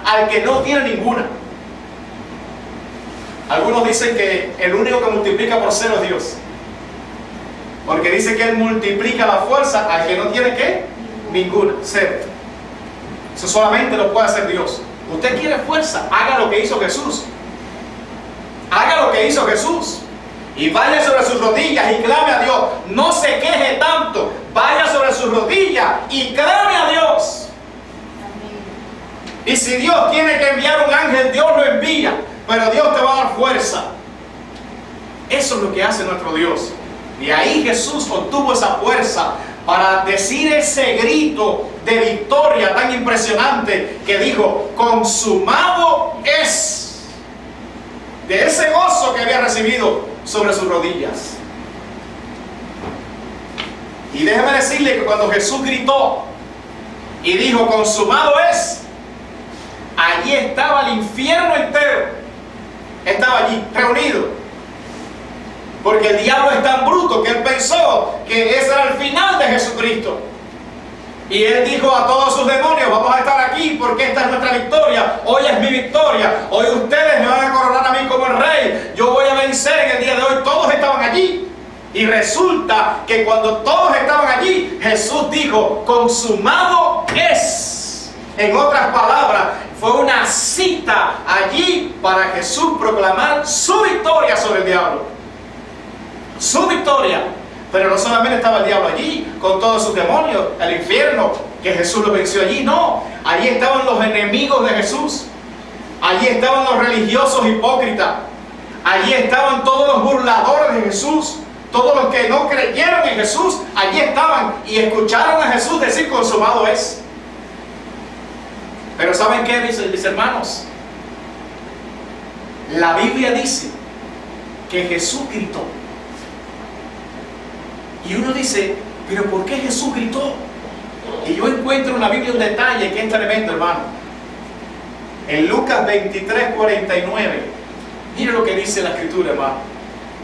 al que no tiene ninguna. Algunos dicen que el único que multiplica por cero es Dios, porque dice que Él multiplica la fuerza al que no tiene ¿qué? Ninguna, cero. Eso solamente lo puede hacer Dios. Usted quiere fuerza, haga lo que hizo Jesús. Haga lo que hizo Jesús. Y vaya sobre sus rodillas y clame a Dios. No se queje tanto. Vaya sobre sus rodillas y clame a Dios. Y si Dios tiene que enviar un ángel, Dios lo envía. Pero Dios te va a dar fuerza. Eso es lo que hace nuestro Dios. Y ahí Jesús obtuvo esa fuerza para decir ese grito de victoria tan impresionante que dijo: consumado es. De ese gozo que había recibido sobre sus rodillas. Y déjeme decirle que cuando Jesús gritó y dijo consumado es, allí estaba el infierno entero. Estaba allí reunido. Porque el diablo es tan bruto que él pensó que ese era el final de Jesucristo. Y él dijo a todos sus demonios: vamos a estar aquí porque esta es nuestra victoria. Hoy es mi victoria. Hoy ustedes me van a coronar a mí como el rey. Yo voy a vencer en el día de hoy. Todos estaban allí. Y resulta que cuando todos estaban allí, Jesús dijo: consumado es. En otras palabras, fue una cita allí para Jesús proclamar su victoria sobre el diablo. Su victoria. Pero no solamente estaba el diablo allí, con todos sus demonios, el infierno, que Jesús lo venció allí. No, allí estaban los enemigos de Jesús. Allí estaban los religiosos hipócritas. Allí estaban todos los burladores de Jesús. Todos los que no creyeron en Jesús, allí estaban y escucharon a Jesús decir: consumado es. Pero ¿saben qué, mis hermanos? La Biblia dice que Jesús gritó. Y uno dice: ¿pero por qué Jesús gritó? Y yo encuentro en la Biblia un detalle que es tremendo, hermano. En Lucas 23:49, mire lo que dice la Escritura, hermano.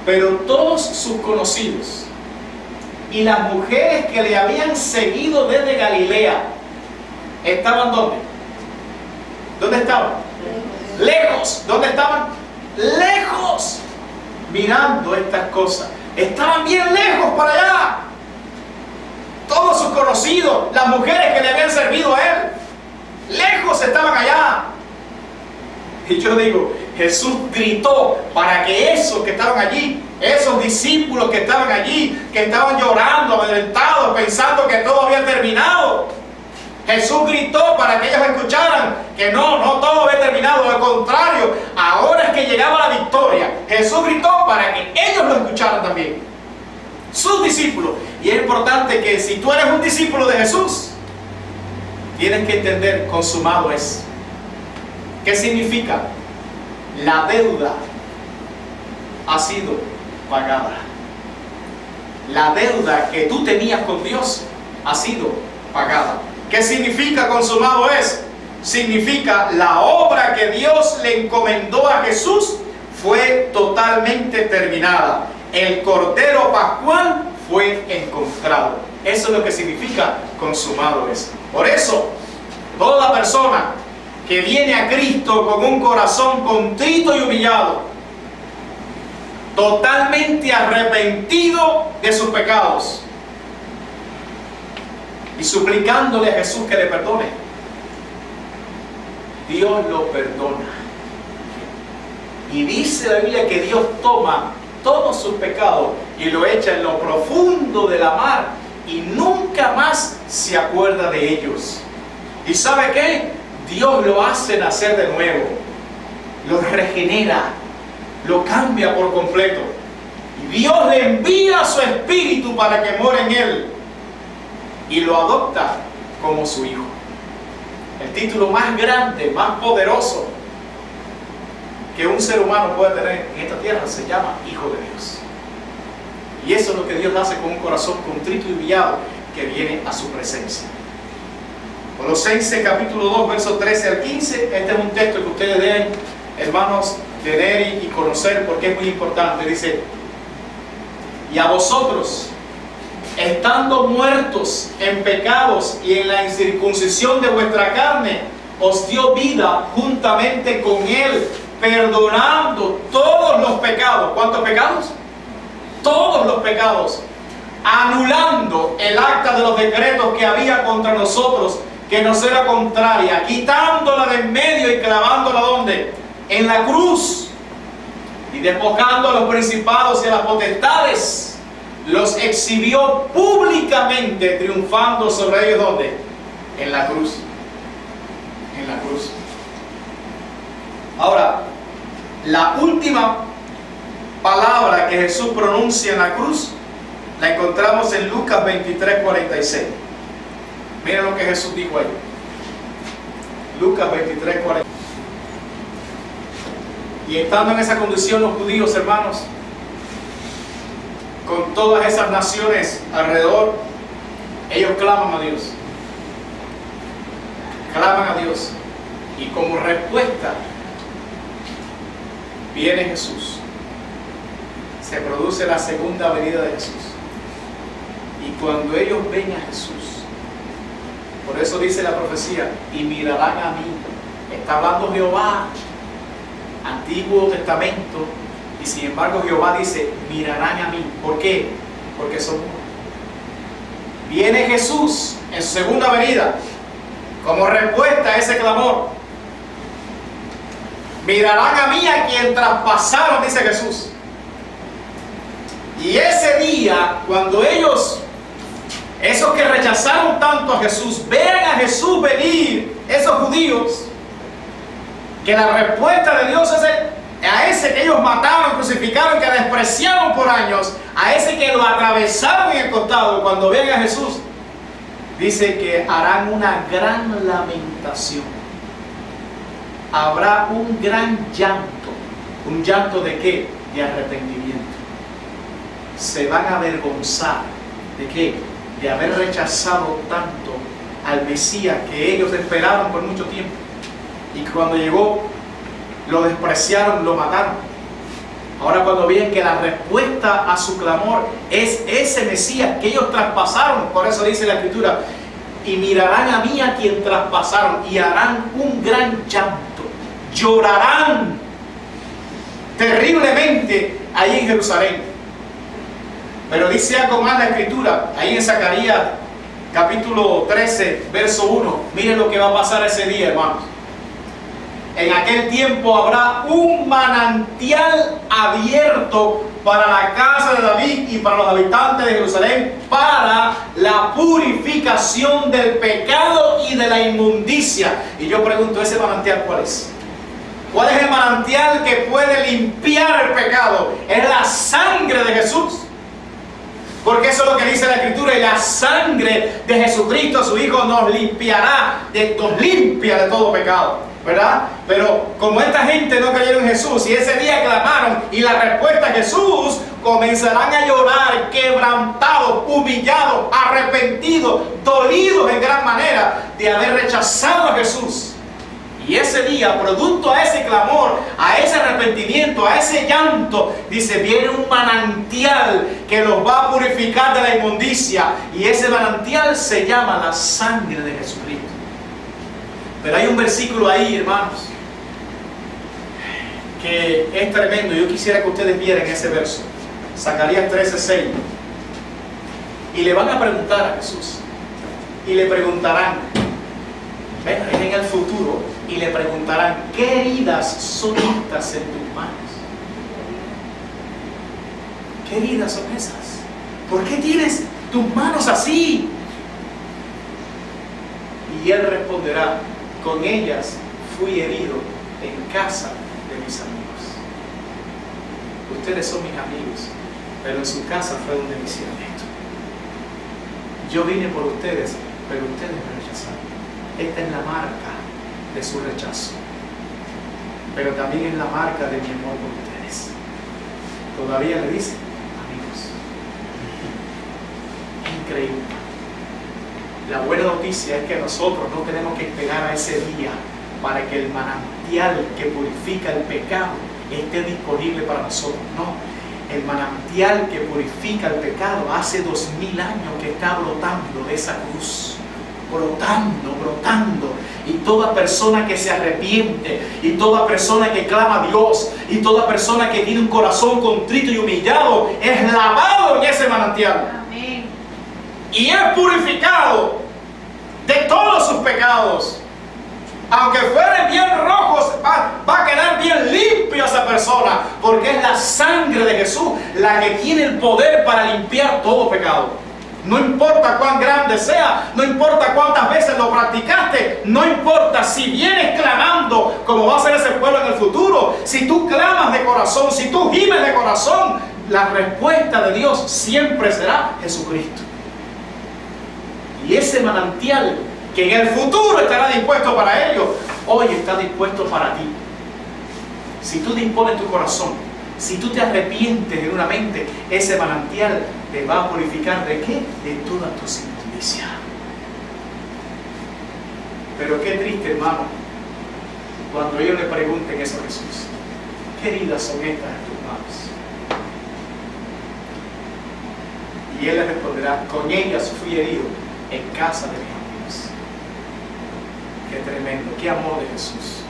Pero todos sus conocidos y las mujeres que le habían seguido desde Galilea, ¿estaban dónde? ¿Dónde estaban? Lejos. ¿Dónde estaban? Lejos. Mirando estas cosas. Estaban bien lejos para allá. Todos sus conocidos, las mujeres que le habían servido a él, lejos estaban allá. Y yo digo, Jesús gritó para que esos que estaban allí, esos discípulos que estaban allí, que estaban llorando, amedrentados, pensando que todo había terminado, Jesús gritó para que ellos escucharan que no todo había terminado. Al contrario, ahora es que llegaba la victoria. Jesús gritó para que ellos lo escucharan también, sus discípulos. Y es importante que si tú eres un discípulo de Jesús, tienes que entender: consumado es. ¿Qué significa? La deuda ha sido pagada. La deuda que tú tenías con Dios ha sido pagada. ¿Qué significa consumado es? Significa la obra que Dios le encomendó a Jesús fue totalmente terminada. El Cordero Pascual fue encontrado. Eso es lo que significa consumado es. Por eso, toda persona que viene a Cristo con un corazón contrito y humillado, totalmente arrepentido de sus pecados y suplicándole a Jesús que le perdone, Dios lo perdona. Y dice la Biblia que Dios toma todos sus pecados y lo echa en lo profundo de la mar y nunca más se acuerda de ellos. ¿Y sabe qué? Dios lo hace nacer de nuevo, lo regenera, lo cambia por completo. Y Dios le envía su Espíritu para que more en él y lo adopta como su hijo. El título más grande, más poderoso que un ser humano puede tener en esta tierra se llama Hijo de Dios. Y eso es lo que Dios hace con un corazón contrito y humillado que viene a su presencia. Colosenses capítulo 2, versos 13 al 15. Este es un texto que ustedes deben, hermanos, tener y conocer porque es muy importante. Dice: y a vosotros, estando muertos en pecados y en la incircuncisión de vuestra carne, os dio vida juntamente con Él, perdonando todos los pecados. ¿Cuántos pecados? Todos los pecados. Anulando el acta de los decretos que había contra nosotros, que nos era contraria, quitándola de en medio y clavándola ¿dónde? En la cruz. Y despojando a los principados y a las potestades, los exhibió públicamente, triunfando sobre ellos ¿dónde? En la cruz. En la cruz. Ahora, la última palabra que Jesús pronuncia en la cruz la encontramos en Lucas 23:46. Miren lo que Jesús dijo ahí. Lucas 23:46. Y estando en esa condición los judíos, hermanos, con todas esas naciones alrededor, ellos claman a Dios. Claman a Dios. Y como respuesta viene Jesús. Se produce la segunda venida de Jesús. Y cuando ellos ven a Jesús, por eso dice la profecía, y mirarán a mí. Está hablando Jehová, Antiguo Testamento, y sin embargo Jehová dice, mirarán a mí. ¿Por qué? Porque son uno. Viene Jesús en su segunda venida, como respuesta a ese clamor. Mirarán a mí a quien traspasaron, dice Jesús. Y ese día, cuando ellos, esos que rechazaron tanto a Jesús, vean a Jesús venir, esos judíos, que la respuesta de Dios es a ese que ellos mataron, crucificaron, que despreciaron por años, a ese que lo atravesaron en el costado, cuando vean a Jesús, dice que harán una gran lamentación. Habrá un gran llanto. ¿Un llanto de qué? De arrepentimiento. Se van a avergonzar. ¿De qué? De haber rechazado tanto al Mesías que ellos esperaron por mucho tiempo. Y cuando llegó, lo despreciaron, lo mataron. Ahora cuando ven que la respuesta a su clamor es ese Mesías que ellos traspasaron, por eso dice la Escritura, y mirarán a mí a quien traspasaron, y harán un gran llanto, llorarán terriblemente ahí en Jerusalén. Pero dice algo más la Escritura, ahí en Zacarías capítulo 13, verso 1. Miren lo que va a pasar ese día, hermanos. En aquel tiempo habrá un manantial abierto para la casa de David y para los habitantes de Jerusalén, para la purificación del pecado y de la inmundicia. Y yo pregunto, ¿ese manantial cuál es? ¿Cuál es el manantial que puede limpiar el pecado? Es la sangre de Jesús. Porque eso es lo que dice la Escritura, y la sangre de Jesucristo, su Hijo, nos limpiará, nos limpia de todo pecado. ¿Verdad? Pero como esta gente no creyeron en Jesús y ese día clamaron y la respuesta a Jesús, comenzarán a llorar quebrantados, humillados, arrepentidos, dolidos en gran manera de haber rechazado a Jesús. Y ese día, producto a ese clamor, a ese arrepentimiento, a ese llanto, dice, viene un manantial que los va a purificar de la inmundicia, y ese manantial se llama la sangre de Jesucristo. Pero hay un versículo ahí, hermanos, que es tremendo. Yo quisiera que ustedes vieran ese verso. Zacarías 13:6. Y le van a preguntar a Jesús. Y le preguntarán, es en el futuro, y le preguntarán, ¿qué heridas son estas en tus manos? ¿Qué heridas son esas? ¿Por qué tienes tus manos así? Y él responderá, con ellas fui herido en casa de mis amigos. Ustedes son mis amigos, pero en su casa fue donde me hicieron esto. Yo vine por ustedes, pero ustedes me rechazaron. Esta es la marca de su rechazo, pero también es la marca de mi amor por ustedes. Todavía le dice, amigos. Increíble. La buena noticia es que nosotros no tenemos que esperar a ese día para que el manantial que purifica el pecado esté disponible para nosotros. No, el manantial que purifica el pecado hace 2000 años que está brotando de esa cruz. brotando, brotando. Y toda persona que se arrepiente, y toda persona que clama a Dios, y toda persona que tiene un corazón contrito y humillado, es lavado en ese manantial. Amén. Y es purificado de todos sus pecados. Aunque fueren bien rojos, va a quedar bien limpio esa persona, porque es la sangre de Jesús la que tiene el poder para limpiar todo pecado. No importa cuán grande sea, no importa cuántas veces lo practicaste, no importa si vienes clamando como va a ser ese pueblo en el futuro. Si tú clamas de corazón, si tú gimes de corazón, la respuesta de Dios siempre será Jesucristo. Y ese manantial que en el futuro estará dispuesto para ellos, hoy está dispuesto para ti. Si tú dispones tu corazón, si tú te arrepientes genuinamente, ese manantial te va a purificar ¿de qué? De todas tus inmundicias. Pero qué triste, hermano, cuando ellos le pregunten eso a Jesús: ¿qué heridas son estas en tus manos? Y él les responderá: con ellas fui herido en casa de mis amigos. Qué tremendo, qué amor de Jesús.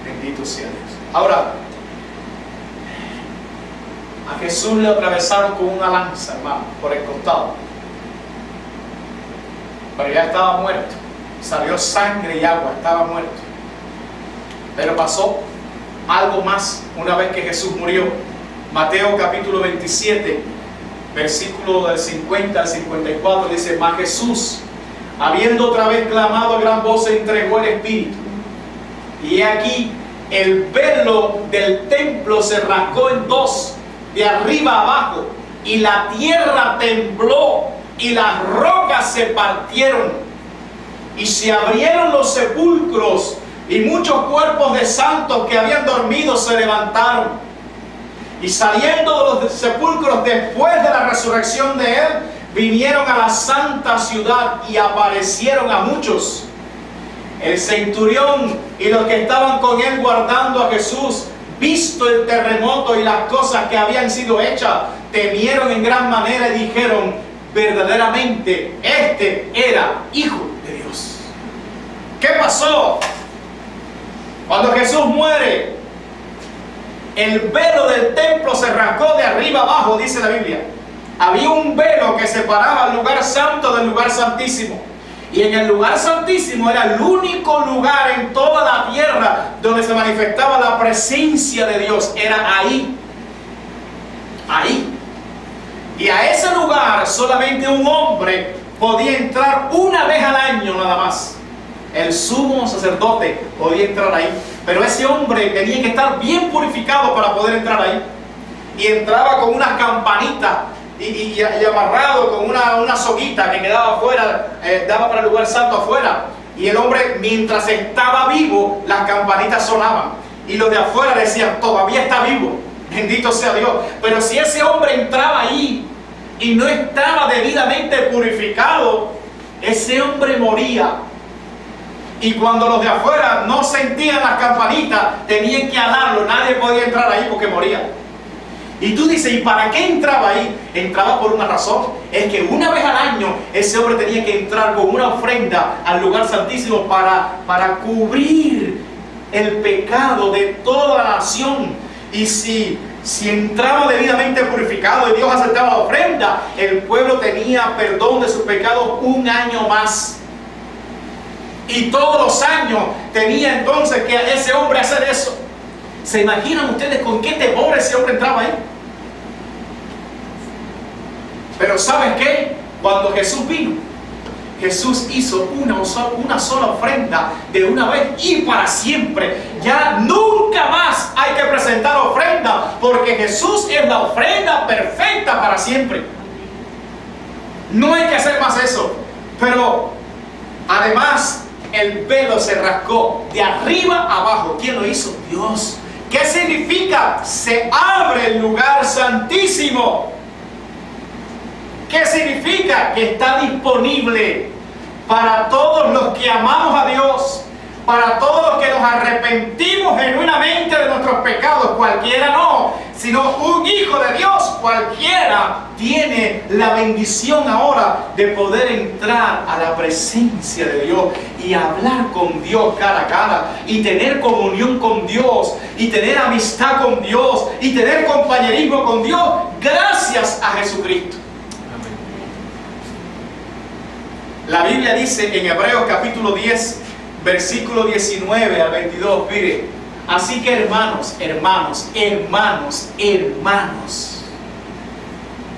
Bendito sea Dios. Ahora, a Jesús le atravesaron con una lanza, hermano, por el costado. Pero ya estaba muerto. Salió sangre y agua, estaba muerto. Pero pasó algo más una vez que Jesús murió. Mateo capítulo 27, versículo del 50 al 54, dice: mas Jesús, habiendo otra vez clamado a gran voz, se entregó el Espíritu. Y he aquí, el velo del templo se rasgó en dos, de arriba abajo, y la tierra tembló, y las rocas se partieron, y se abrieron los sepulcros, y muchos cuerpos de santos que habían dormido se levantaron. Y saliendo de los sepulcros después de la resurrección de él, vinieron a la santa ciudad y aparecieron a muchos. El centurión y los que estaban con él guardando a Jesús, visto el terremoto y las cosas que habían sido hechas, temieron en gran manera y dijeron: verdaderamente este era Hijo de Dios. ¿Qué pasó? Cuando Jesús muere, el velo del templo se rasgó de arriba abajo, dice la Biblia. Había un velo que separaba el lugar santo del lugar santísimo. Y en el lugar santísimo era el único lugar en toda la tierra donde se manifestaba la presencia de Dios. Era ahí. Ahí. Y a ese lugar solamente un hombre podía entrar una vez al año nada más. El sumo sacerdote podía entrar ahí. Pero ese hombre tenía que estar bien purificado para poder entrar ahí. Y entraba con unas campanitas y amarrado con una soguita que quedaba afuera, daba para el lugar santo afuera. Y el hombre, mientras estaba vivo, las campanitas sonaban. Y los de afuera decían: todavía está vivo, bendito sea Dios. Pero si ese hombre entraba ahí y no estaba debidamente purificado, ese hombre moría. Y cuando los de afuera no sentían las campanitas, tenían que alarlo. Nadie podía entrar ahí porque moría. Y tú dices: ¿y para qué entraba ahí? Entraba por una razón. Es que una vez al año ese hombre tenía que entrar con una ofrenda al lugar santísimo para cubrir el pecado de toda la nación. Y si entraba debidamente purificado y Dios aceptaba la ofrenda, el pueblo tenía perdón de sus pecados un año más. Y todos los años tenía entonces que ese hombre hacer eso. ¿Se imaginan ustedes con qué temor ese hombre entraba ahí? Pero ¿sabes qué? Cuando Jesús vino, Jesús hizo una sola ofrenda de una vez y para siempre. Ya nunca más hay que presentar ofrenda, porque Jesús es la ofrenda perfecta para siempre. No hay que hacer más eso. Pero además, el velo se rasgó de arriba a abajo. ¿Quién lo hizo? Dios. ¿Qué significa? Se abre el lugar santísimo. ¿Qué significa? Que está disponible para todos los que amamos a Dios, para todos los que nos arrepentimos genuinamente de nuestros pecados, cualquiera no, sino un hijo de Dios, cualquiera tiene la bendición ahora de poder entrar a la presencia de Dios y hablar con Dios cara a cara, y tener comunión con Dios, y tener amistad con Dios, y tener compañerismo con Dios, gracias a Jesucristo. La Biblia dice en Hebreos capítulo 10, versículo 19 al 22, mire, así que hermanos,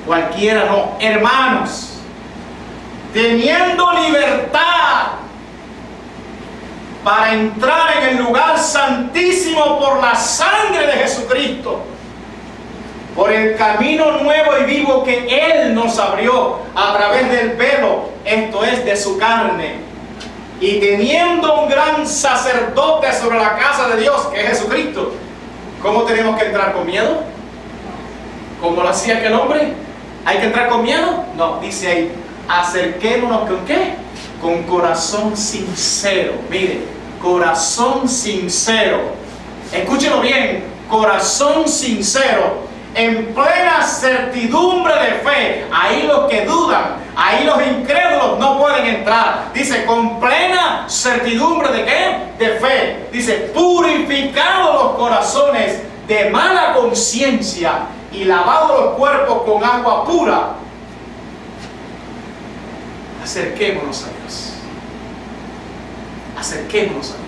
cualquiera no, hermanos, teniendo libertad para entrar en el lugar santísimo por la sangre de Jesucristo, por el camino nuevo y vivo que Él nos abrió a través del velo, esto es, de su carne, y teniendo un gran sacerdote sobre la casa de Dios, que es Jesucristo. ¿Cómo tenemos que entrar? ¿Con miedo? ¿Como lo hacía aquel hombre? ¿Hay que entrar con miedo? No, dice ahí, acerquémonos ¿con qué? Con corazón sincero. Mire, corazón sincero. Escúchenlo bien, corazón sincero, en plena certidumbre de fe. Ahí los que dudan, ahí los incrédulos no pueden entrar. Dice, con plena certidumbre de ¿qué? De fe. Dice, purificados los corazones de mala conciencia y lavados los cuerpos con agua pura. Acerquémonos a Dios. Acerquémonos a Dios.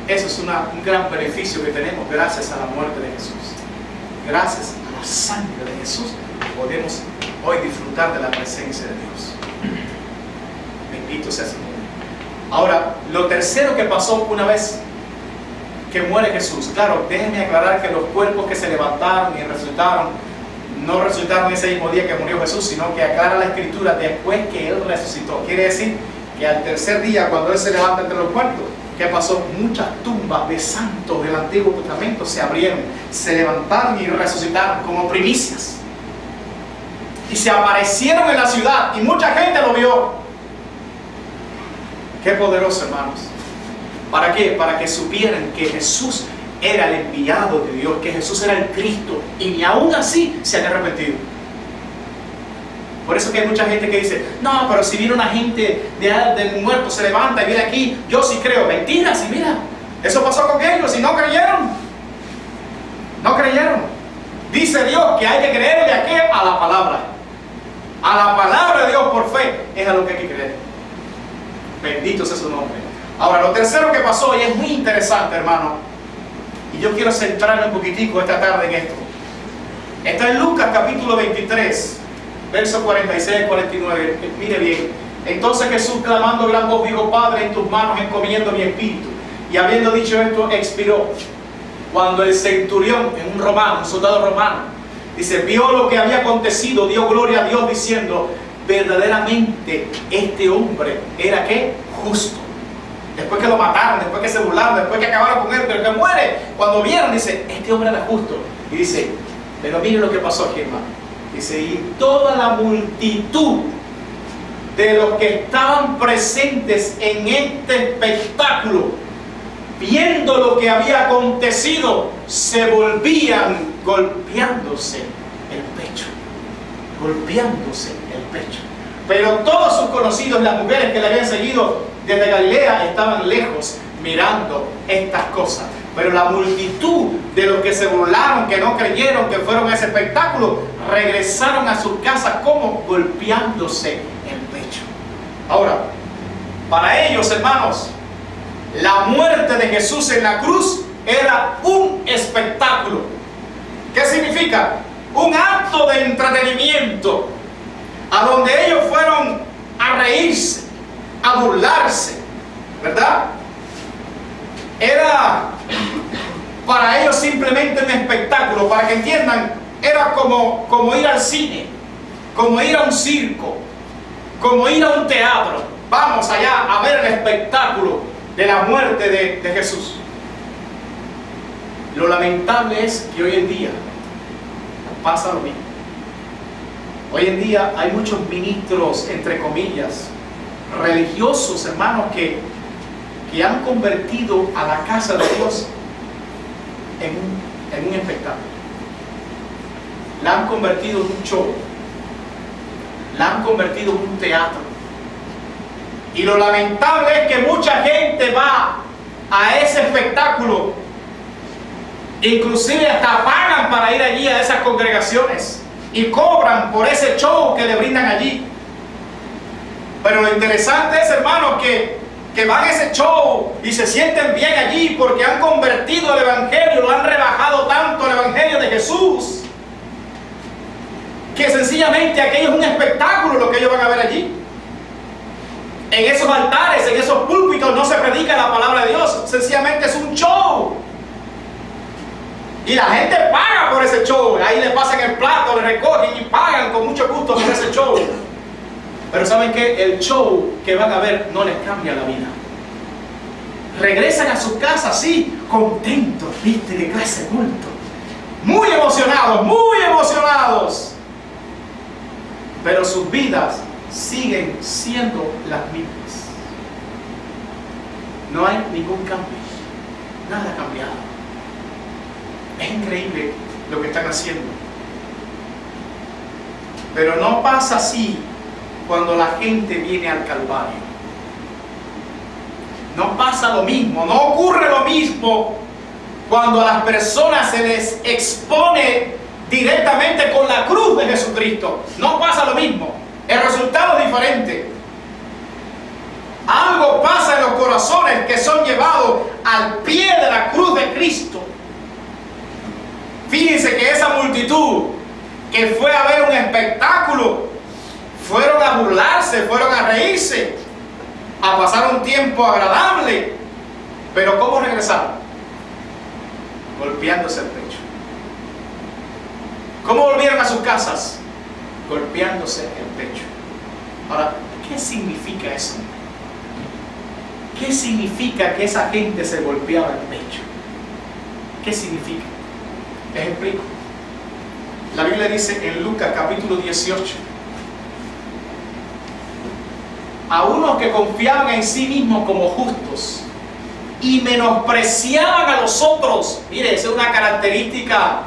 Eso es un gran beneficio que tenemos gracias a la muerte de Jesús. Gracias a la sangre de Jesús podemos hoy disfrutar de la presencia de Dios. Bendito sea su nombre. Ahora, lo tercero que pasó una vez que muere Jesús. Claro, déjenme aclarar que los cuerpos que se levantaron y resucitaron no resucitaron ese mismo día que murió Jesús, sino que aclara la Escritura después que Él resucitó. Quiere decir que al tercer día, cuando Él se levanta entre los muertos, ¿qué pasó? Muchas tumbas de santos del Antiguo Testamento se abrieron, se levantaron y resucitaron como primicias. Y se aparecieron en la ciudad y mucha gente lo vio. Qué poderoso, hermanos. ¿Para qué? Para que supieran que Jesús era el enviado de Dios, que Jesús era el Cristo, y ni aún así se han arrepentido. Por eso que hay mucha gente que dice, no, pero si viene una gente del muerto, se levanta y viene aquí, yo sí creo. Mentiras, y mira, eso pasó con ellos y no creyeron. No creyeron. Dice Dios que hay que creerle a qué? A la palabra. A la palabra de Dios por fe es a lo que hay que creer. Bendito sea su nombre. Ahora, lo tercero que pasó, y es muy interesante, hermano, y yo quiero centrarme un poquitico esta tarde en esto. Está en Lucas capítulo 23, versos 46 y 49. Mire bien. Entonces Jesús, clamando a gran voz, dijo, Padre, en tus manos encomiendo mi espíritu. Y habiendo dicho esto, expiró. Cuando el centurión, un romano, un soldado romano, dice, vio lo que había acontecido, dio gloria a Dios diciendo, verdaderamente este hombre era ¿qué? Justo. Después que lo mataron, después que se burlaron, después que acabaron con él, pero que muere, cuando vieron, dice, este hombre era justo. Y dice, pero mire lo que pasó aquí, hermano. Dice, y toda la multitud de los que estaban presentes en este espectáculo, viendo lo que había acontecido, se volvían golpeándose el pecho. Golpeándose el pecho. Pero todos sus conocidos, las mujeres que le habían seguido desde Galilea, estaban lejos mirando estas cosas. Pero la multitud de los que se burlaron, que no creyeron, que fueron a ese espectáculo, regresaron a sus casas como golpeándose el pecho. Ahora, para ellos, hermanos, la muerte de Jesús en la cruz era un espectáculo. ¿Qué significa? Un acto de entretenimiento a donde ellos fueron a reírse, a burlarse, ¿verdad? Era para ellos simplemente un espectáculo. Para que entiendan, era como ir al cine, como ir a un circo, como ir a un teatro. Vamos allá a ver el espectáculo de la muerte de Jesús. Lo lamentable es que hoy en día pasa lo mismo. Hoy en día hay muchos ministros, entre comillas, religiosos, hermanos, que que han convertido a la casa de Dios en un espectáculo. La han convertido en un show. La han convertido en un teatro. Y lo lamentable es que mucha gente va a ese espectáculo. Inclusive hasta pagan para ir allí a esas congregaciones. Y cobran por ese show que le brindan allí. Pero lo interesante es, hermanos, que van a ese show y se sienten bien allí porque han convertido el Evangelio, lo han rebajado tanto el Evangelio de Jesús, que sencillamente aquello es un espectáculo lo que ellos van a ver allí. En esos altares, en esos púlpitos no se predica la palabra de Dios, sencillamente es un show. Y la gente paga por ese show, ahí le pasan el plato, le recogen y pagan con mucho gusto por ese show. Pero ¿saben qué? El show que van a ver no les cambia la vida. Regresan a su casa así, contentos, viste, de clase culto. Muy emocionados, muy emocionados. Pero sus vidas siguen siendo las mismas. No hay ningún cambio. Nada ha cambiado. Es increíble lo que están haciendo. Pero no pasa así cuando la gente viene al Calvario. No pasa lo mismo, no ocurre lo mismo cuando a las personas se les expone directamente con la cruz de Jesucristo. No pasa lo mismo, el resultado es diferente. Algo pasa en los corazones que son llevados al pie de la cruz de Cristo. Fíjense que esa multitud que fue a ver un espectáculo, fueron a burlarse, fueron a reírse, a pasar un tiempo agradable. Pero ¿cómo regresaron? Golpeándose el pecho. ¿Cómo volvieron a sus casas? Golpeándose el pecho. Ahora, ¿qué significa eso? ¿Qué significa que esa gente se golpeaba el pecho? ¿Qué significa? Les explico. La Biblia dice en Lucas capítulo 18: a unos que confiaban en sí mismos como justos y menospreciaban a los otros. Mire, esa es una característica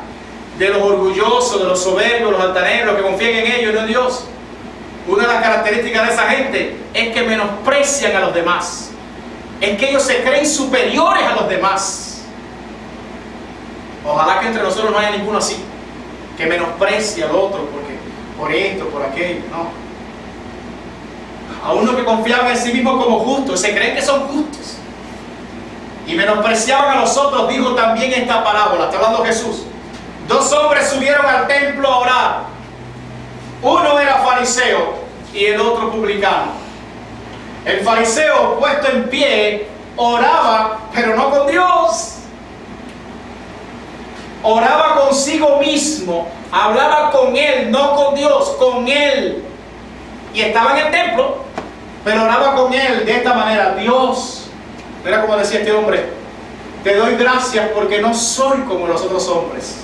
de los orgullosos, de los soberbios, los altaneros, los que confían en ellos y no en Dios. Una de las características de esa gente es que menosprecian a los demás. Es que ellos se creen superiores a los demás. Ojalá que entre nosotros no haya ninguno así, que menosprecie al otro porque por esto, por aquello. No. A uno que confiaban en sí mismos como justos, se creen que son justos y menospreciaban a los otros, dijo también esta parábola. Está hablando Jesús. Dos hombres subieron al templo a orar. Uno era fariseo y el otro publicano. El fariseo, puesto en pie, oraba, pero no con Dios. Oraba consigo mismo, hablaba con él, no con Dios, con él. Y estaba en el templo, pero oraba con él de esta manera: Dios, mira como decía este hombre, te doy gracias porque no soy como los otros hombres,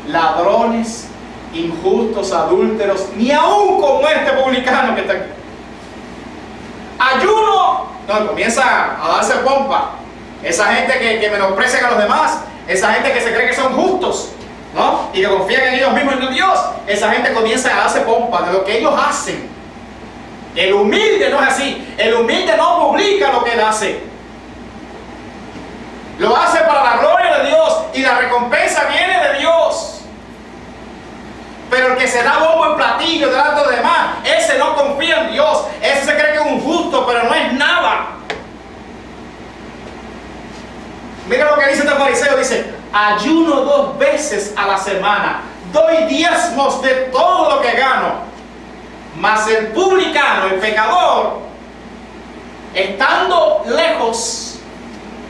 ladrones, injustos, adúlteros, ni aún como este publicano que está aquí. Ayuno, no, comienza a darse pompa. Esa gente que menosprecia a los demás, esa gente que se cree que son justos, ¿no? Y que confían en ellos mismos y no en Dios, esa gente comienza a darse pompa de lo que ellos hacen. El humilde no es así. El humilde no publica lo que él hace. Lo hace para la gloria de Dios y la recompensa viene de Dios. Pero el que se da bombo en platillo delante de los demás, ese no confía en Dios. Ese se cree que es un justo, pero no es nada. Mira lo que dice este fariseo, dice: ayuno 2 veces a la semana, doy diezmos de todo lo que gano. Mas el publicano, el pecador, estando lejos,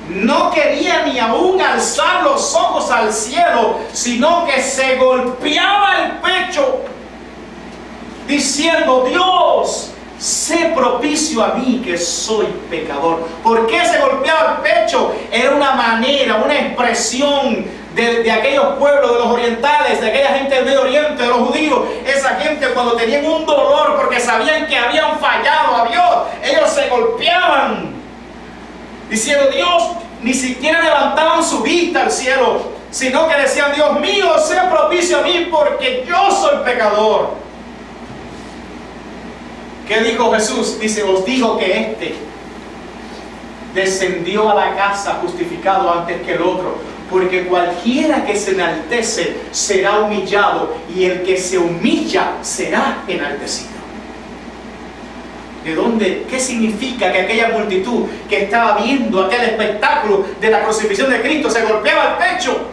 no quería ni aún alzar los ojos al cielo, sino que se golpeaba el pecho, diciendo: Dios, sé propicio a mí que soy pecador. ¿Por qué se golpeaba el pecho? Era una manera, una expresión de aquellos pueblos, de los orientales, de aquella gente del Medio Oriente, de los judíos. Esa gente, cuando tenían un dolor porque sabían que habían fallado a Dios, ellos se golpeaban diciendo: Dios, ni siquiera levantaban su vista al cielo, sino que decían: Dios mío, sea propicio a mí porque yo soy pecador. ¿Qué dijo Jesús? Dice: os digo que este descendió a la casa justificado antes que el otro, porque cualquiera que se enaltece será humillado, y el que se humilla será enaltecido. ¿De dónde? ¿Qué significa que aquella multitud que estaba viendo aquel espectáculo de la crucifixión de Cristo se golpeaba el pecho?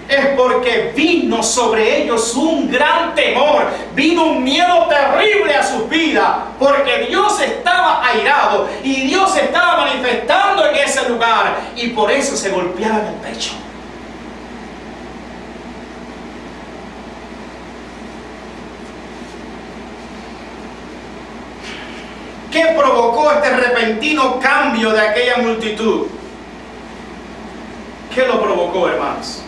Es porque vino sobre ellos un gran temor, vino un miedo terrible a sus vidas, porque Dios estaba airado y Dios se estaba manifestando en ese lugar, y por eso se golpeaban el pecho. ¿Qué provocó este repentino cambio de aquella multitud? ¿Qué lo provocó, hermanos?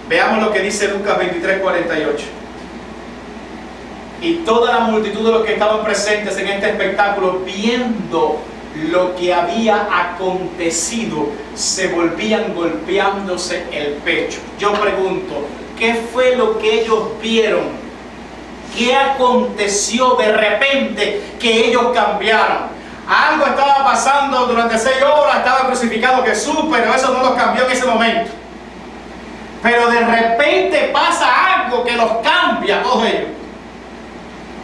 Veamos lo que dice Lucas 23:48. Y toda la multitud de los que estaban presentes en este espectáculo, viendo lo que había acontecido, se volvían golpeándose el pecho. Yo pregunto, ¿qué fue lo que ellos vieron? ¿Qué aconteció de repente que ellos cambiaron? Algo estaba pasando durante 6 horas, estaba crucificado Jesús, pero eso no los cambió en ese momento. Pero de repente pasa algo que los cambia a todos ellos.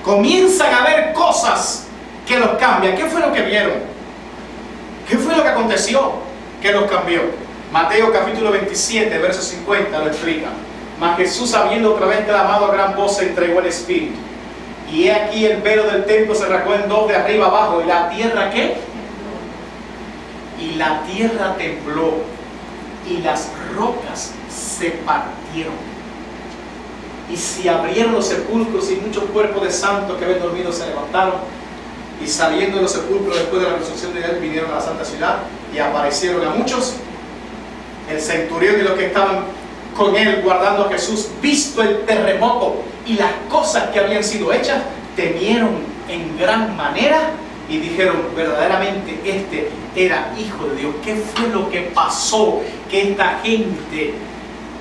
Comienzan a ver cosas que los cambian. ¿Qué fue lo que vieron? ¿Qué fue lo que aconteció que los cambió? Mateo capítulo 27, verso 50 lo explica. Mas Jesús, habiendo otra vez clamado a gran voz, se entregó el Espíritu. Y he aquí el velo del templo se rasgó en dos de arriba abajo. ¿Y la tierra qué? Y la tierra tembló, y las rocas se partieron, y se abrieron los sepulcros, y muchos cuerpos de santos que habían dormido se levantaron, y saliendo de los sepulcros después de la resurrección de él, vinieron a la santa ciudad y aparecieron a muchos. El centurión y los que estaban con él guardando a Jesús, visto el terremoto y las cosas que habían sido hechas, temieron en gran manera y dijeron: verdaderamente este era Hijo de Dios. ¿Qué fue lo que pasó? Que esta gente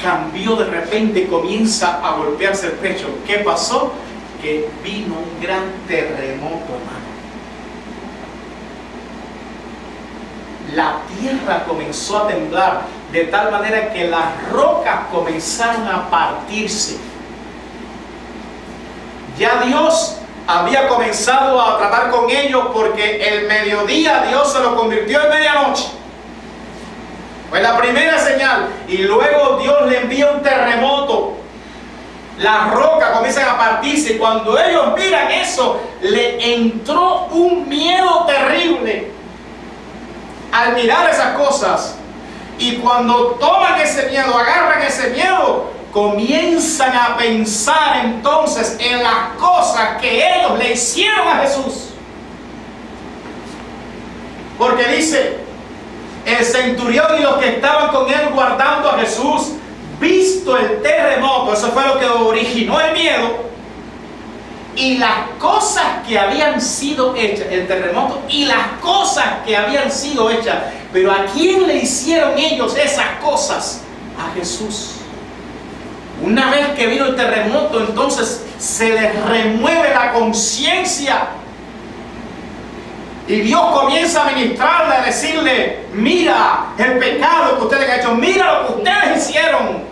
cambió de repente, comienza a golpearse el pecho. ¿Qué pasó? Que vino un gran terremoto, hermano. La tierra comenzó a temblar de tal manera que las rocas comenzaron a partirse. Ya Dios había comenzado a tratar con ellos, porque el mediodía Dios se lo convirtió en medianoche. Fue la primera señal. Y luego Dios le envía un terremoto. Las rocas comienzan a partirse. Y cuando ellos miran eso, le entró un miedo terrible al mirar esas cosas. Y cuando toman ese miedo, agarran ese miedo, comienzan a pensar entonces en las cosas que ellos le hicieron a Jesús. Porque dice: el centurión y los que estaban con él guardando a Jesús, visto el terremoto, eso fue lo que originó el miedo, y las cosas que habían sido hechas, el terremoto y las cosas que habían sido hechas. Pero ¿a quién le hicieron ellos esas cosas? A Jesús. Una vez que vino el terremoto, entonces se les remueve la conciencia. Y Dios comienza a ministrarle, a decirle: mira el pecado que ustedes han hecho, mira lo que ustedes hicieron.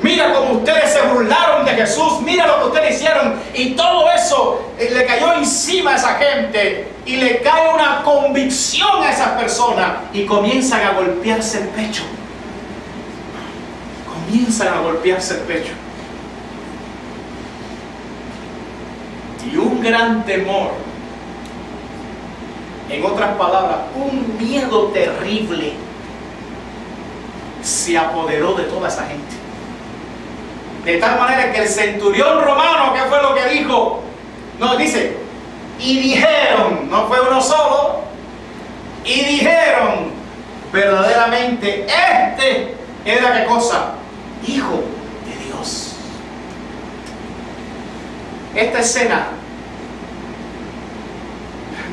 Mira cómo ustedes se burlaron de Jesús, mira lo que ustedes hicieron. Y todo eso le cayó encima a esa gente, y le cae una convicción a esas personas, y comienzan a golpearse el pecho. Comienzan a golpearse el pecho. Y un gran temor, en otras palabras, un miedo terrible, se apoderó de toda esa gente. De tal manera que el centurión romano, ¿qué fue lo que dijo? No, dice: y dijeron, no fue uno solo, y dijeron: verdaderamente este era ¿qué cosa? Hijo de Dios. Esta escena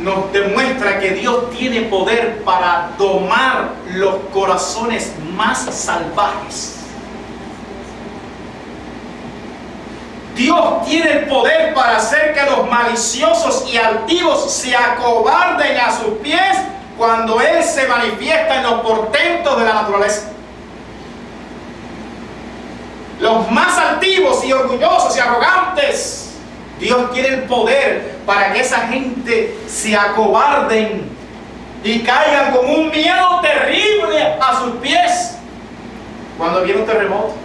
nos demuestra que Dios tiene poder para domar los corazones más salvajes. Dios tiene el poder para hacer que los maliciosos y altivos se acobarden a sus pies cuando Él se manifiesta en los portentos de la naturaleza. Los más altivos y orgullosos y arrogantes, Dios tiene el poder para que esa gente se acobarden y caigan con un miedo terrible a sus pies cuando viene un terremoto,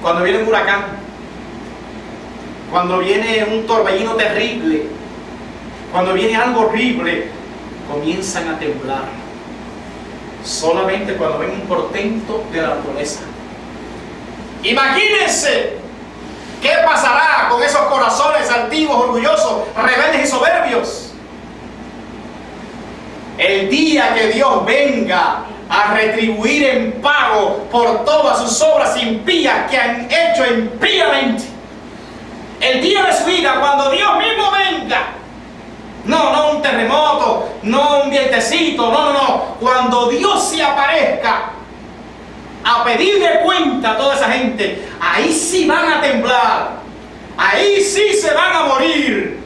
cuando viene un huracán, cuando viene un torbellino terrible, cuando viene algo horrible, comienzan a temblar. Solamente cuando ven un portento de la naturaleza. Imagínense qué pasará con esos corazones altivos, orgullosos, rebeldes y soberbios. El día que Dios venga a retribuir en pago por todas sus obras impías que han hecho impíamente. El día de su ira, cuando Dios mismo venga. No un terremoto, no un vientecito, no. Cuando Dios se aparezca a pedirle cuenta a toda esa gente, ahí sí van a temblar, ahí sí se van a morir.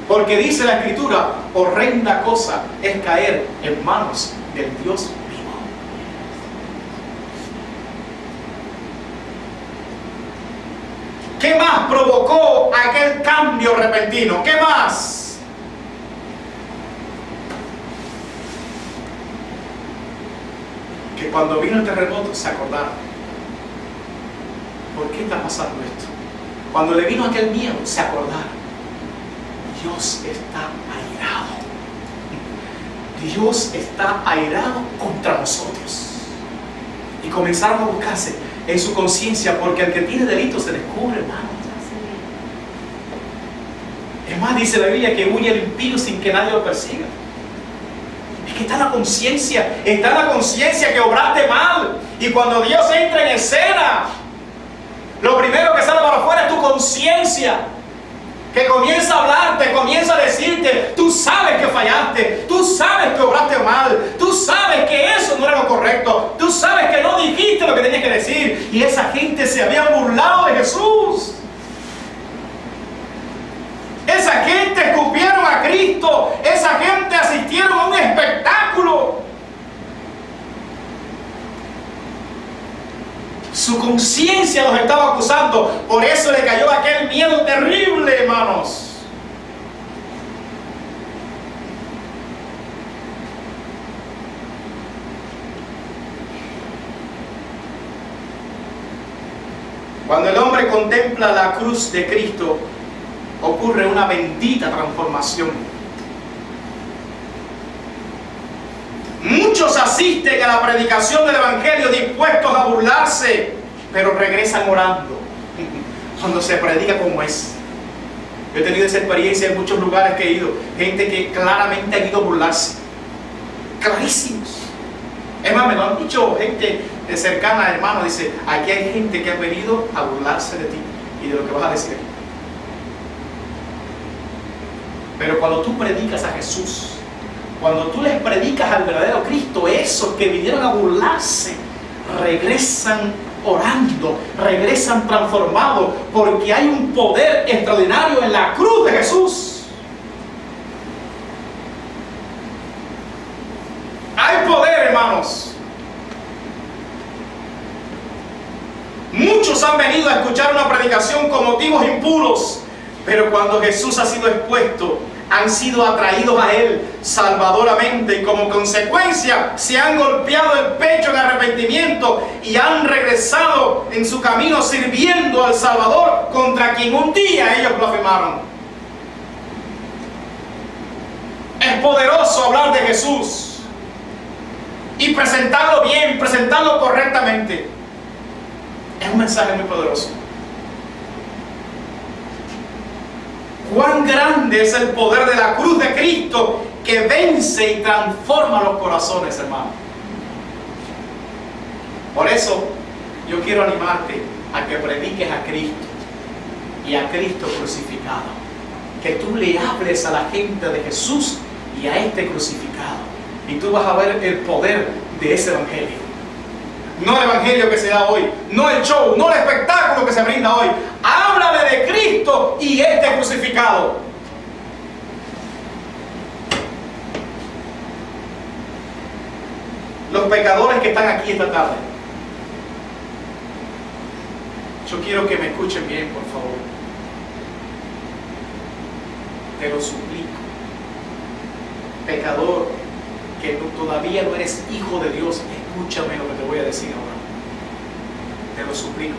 Porque dice la Escritura, horrenda cosa es caer en manos del Dios vivo. ¿Qué más provocó aquel cambio repentino? ¿Qué más? Que cuando vino el terremoto se acordaron. ¿Por qué está pasando esto? Cuando le vino aquel miedo se acordaron. Dios está airado. Dios está airado contra nosotros. Y comenzaron a buscarse en su conciencia, porque al que tiene delito se descubre, hermano. Es más, dice la Biblia que huye el impío sin que nadie lo persiga. Es que está en la conciencia que obraste mal. Y cuando Dios entra en escena, lo primero que sale para afuera es tu conciencia, que comienza a hablarte, comienza a decirte, tú sabes que fallaste, tú sabes que obraste mal, tú sabes que eso no era lo correcto, tú sabes que no dijiste lo que tenías que decir. Y esa gente se había burlado de Jesús. Esa gente escupieron a Cristo, esa gente asistieron a un espectáculo. Su conciencia los estaba acusando, por eso le cayó aquel miedo terrible, hermanos. Cuando el hombre contempla la cruz de Cristo, ocurre una bendita transformación. Muchos asisten a la predicación del Evangelio dispuestos a burlarse, pero regresan orando cuando se predica como es. Yo he tenido esa experiencia en muchos lugares que he ido, gente que claramente ha ido a burlarse, clarísimos. Es más, me lo han dicho gente cercana, hermano, dice, aquí hay gente que ha venido a burlarse de ti y de lo que vas a decir. Pero cuando tú predicas a Jesús, cuando tú les predicas al verdadero Cristo, esos que vinieron a burlarse regresan orando, regresan transformados, porque hay un poder extraordinario en la cruz de Jesús. Hay poder, hermanos. Muchos han venido a escuchar una predicación con motivos impuros, pero cuando Jesús ha sido expuesto, han sido atraídos a Él salvadoramente y como consecuencia se han golpeado el pecho en arrepentimiento y han regresado en su camino sirviendo al Salvador contra quien un día ellos blasfemaron. Es poderoso hablar de Jesús y presentarlo bien, presentarlo correctamente. Es un mensaje muy poderoso. Cuán grande es el poder de la cruz de Cristo que vence y transforma los corazones, hermano. Por eso yo quiero animarte a que prediques a Cristo y a Cristo crucificado. Que tú le hables a la gente de Jesús y a este crucificado. Y tú vas a ver el poder de ese evangelio. No el evangelio que se da hoy, no el show, no el espectáculo que se brinda hoy. Háblale de Cristo y este crucificado. Los pecadores que están aquí esta tarde, yo quiero que me escuchen bien, por favor. Te lo suplico. Pecador, que tú todavía no eres hijo de Dios, escúchame lo que te voy a decir ahora. Te lo suplico.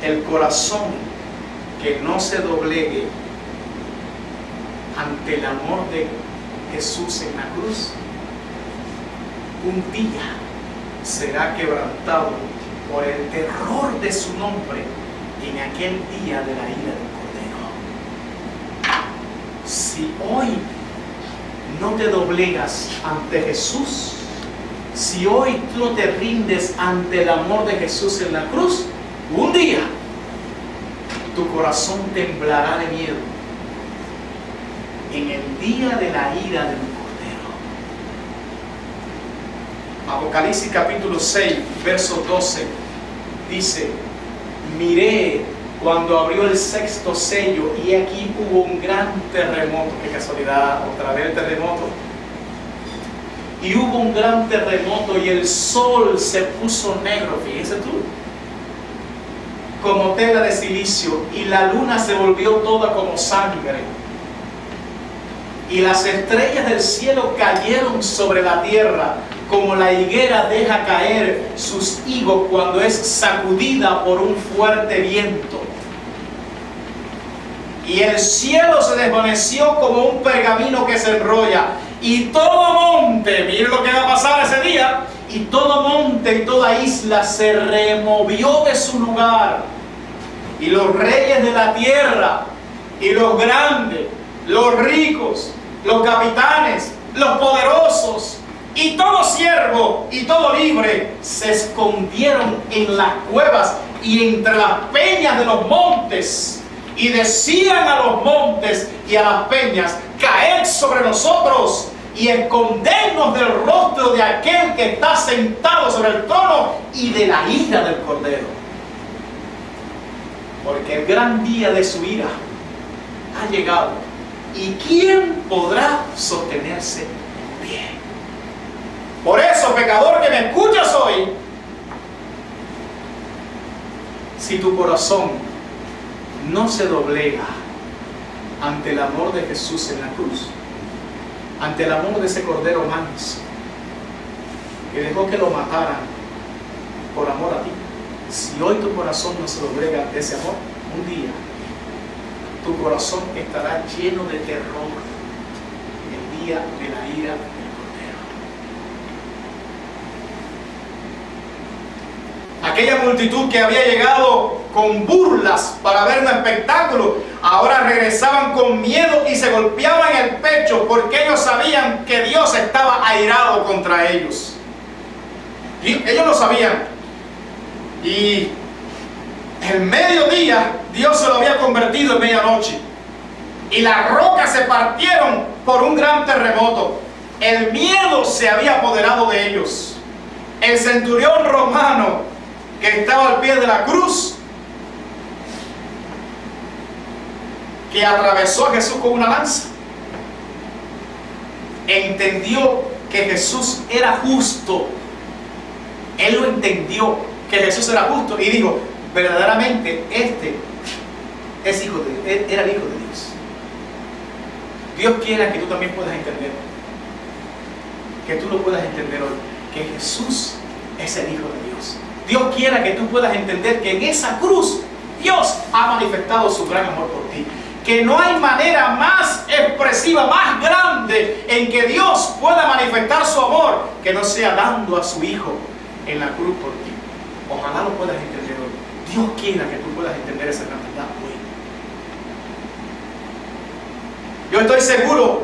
El corazón que no se doblegue ante el amor de Jesús en la cruz, un día será quebrantado por el terror de su nombre en aquel día de la ira del Cordero. Si hoy no te doblegas ante Jesús, si hoy tú no te rindes ante el amor de Jesús en la cruz, un día tu corazón temblará de miedo en el día de la ira del Cordero. Apocalipsis capítulo 6, verso 12 dice: miré cuando abrió el sexto sello y aquí hubo un gran terremoto. Qué casualidad, otra vez el terremoto. Y hubo un gran terremoto y el sol se puso negro, fíjense tú, como tela de silicio, y la luna se volvió toda como sangre. Y las estrellas del cielo cayeron sobre la tierra, como la higuera deja caer sus higos cuando es sacudida por un fuerte viento. Y el cielo se desvaneció como un pergamino que se enrolla. Y todo monte, miren lo que va a pasar ese día, y todo monte y toda isla se removió de su lugar. Y los reyes de la tierra, y los grandes, los ricos, los capitanes, los poderosos, y todo siervo y todo libre se escondieron en las cuevas y entre las peñas de los montes, y decían a los montes y a las peñas: caed sobre nosotros y escondernos del rostro de aquel que está sentado sobre el trono y de la ira del Cordero, porque el gran día de su ira ha llegado. ¿Y quién podrá sostenerse en pie? Por eso, pecador que me escuchas hoy, si tu corazón no se doblega ante el amor de Jesús en la cruz, ante el amor de ese Cordero manso que dejó que lo mataran por amor a ti, si hoy tu corazón no se doblega ante ese amor, un día tu corazón estará lleno de terror el día de la ira del Cordero. Aquella multitud que había llegado con burlas para ver un espectáculo, ahora regresaban con miedo y se golpeaban el pecho, porque ellos sabían que Dios estaba airado contra ellos. Y ellos lo sabían. Y el mediodía Dios se lo había convertido en medianoche, y las rocas se partieron por un gran terremoto. El miedo se había apoderado de ellos. El centurión romano que estaba al pie de la cruz, que atravesó a Jesús con una lanza, entendió que Jesús era justo. Él lo entendió, que Jesús era justo, y dijo: verdaderamente este es hijo de, era el hijo de Dios. Dios quiera que tú también puedas entender, que tú lo puedas entender hoy, que Jesús es el hijo de Dios. Dios quiera que tú puedas entender que en esa cruz Dios ha manifestado su gran amor por ti, que no hay manera más expresiva, más grande en que Dios pueda manifestar su amor que no sea dando a su hijo en la cruz por ti. Ojalá lo puedas entender hoy. Dios quiera que tú puedas entender esa realidad hoy. Yo estoy seguro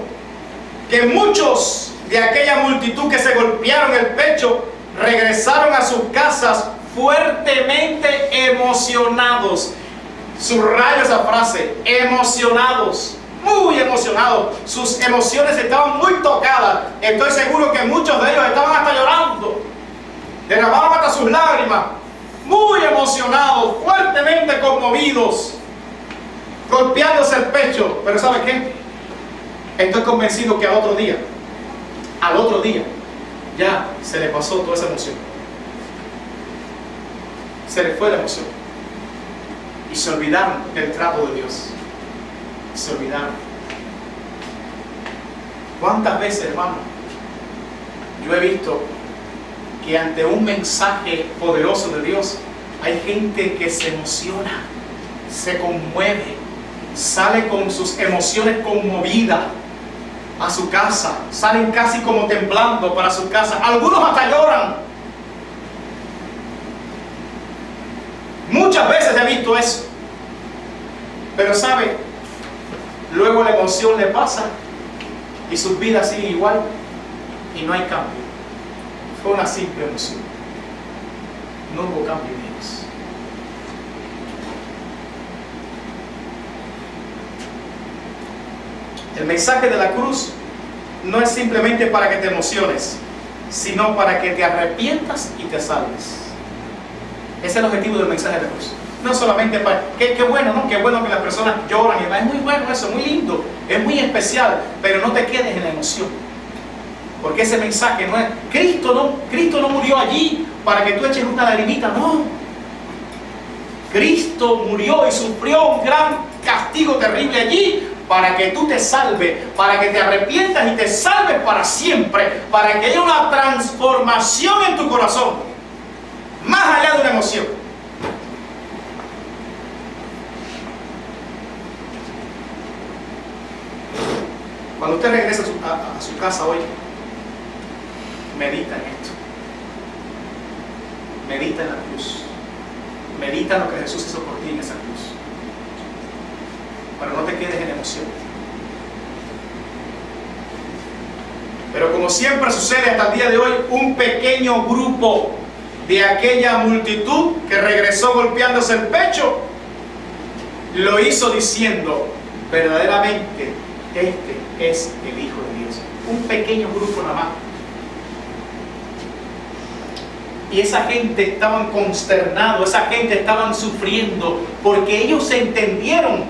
que muchos de aquella multitud que se golpearon el pecho, regresaron a sus casas fuertemente emocionados. Subrayo esa frase, emocionados, muy emocionados. Sus emociones estaban muy tocadas. Estoy seguro que muchos de ellos estaban hasta llorando, derramaban hasta sus lágrimas, muy emocionados, fuertemente conmovidos, golpeándose el pecho. Pero ¿sabe qué? Estoy convencido que al otro día, ya se le pasó toda esa emoción. Se le fue la emoción. Y se olvidaron del trato de Dios. Se olvidaron. ¿Cuántas veces, hermano, yo he visto que ante un mensaje poderoso de Dios hay gente que se emociona, se conmueve, sale con sus emociones conmovidas a su casa, salen casi como temblando para su casa, algunos hasta lloran? Muchas veces he visto eso, pero ¿sabe? Luego la emoción le pasa y sus vidas siguen igual y no hay cambio. Fue una simple emoción, no hubo cambio en ellos. El mensaje de la cruz no es simplemente para que te emociones, sino para que te arrepientas y te salves. Ese es el objetivo del mensaje de la cruz. No solamente para... Qué bueno, ¿no? Qué bueno que las personas lloran. Es muy bueno eso, muy lindo, es muy especial, pero no te quedes en la emoción. Porque ese mensaje no es... Cristo no murió allí para que tú eches una lagrimita, no. Cristo murió y sufrió un gran castigo terrible allí para que tú te salves, para que te arrepientas y te salves para siempre, para que haya una transformación en tu corazón, más allá de una emoción. Cuando usted regresa a su casa hoy, medita en esto. Medita en la cruz. Medita en lo que Jesús hizo por ti en esa cruz. Pero no te quedes en emoción. Pero como siempre sucede hasta el día de hoy, un pequeño grupo de aquella multitud que regresó golpeándose el pecho, lo hizo diciendo, verdaderamente este es el Hijo de Dios. Un pequeño grupo nada más. Y esa gente estaban consternados, esa gente estaban sufriendo, porque ellos entendieron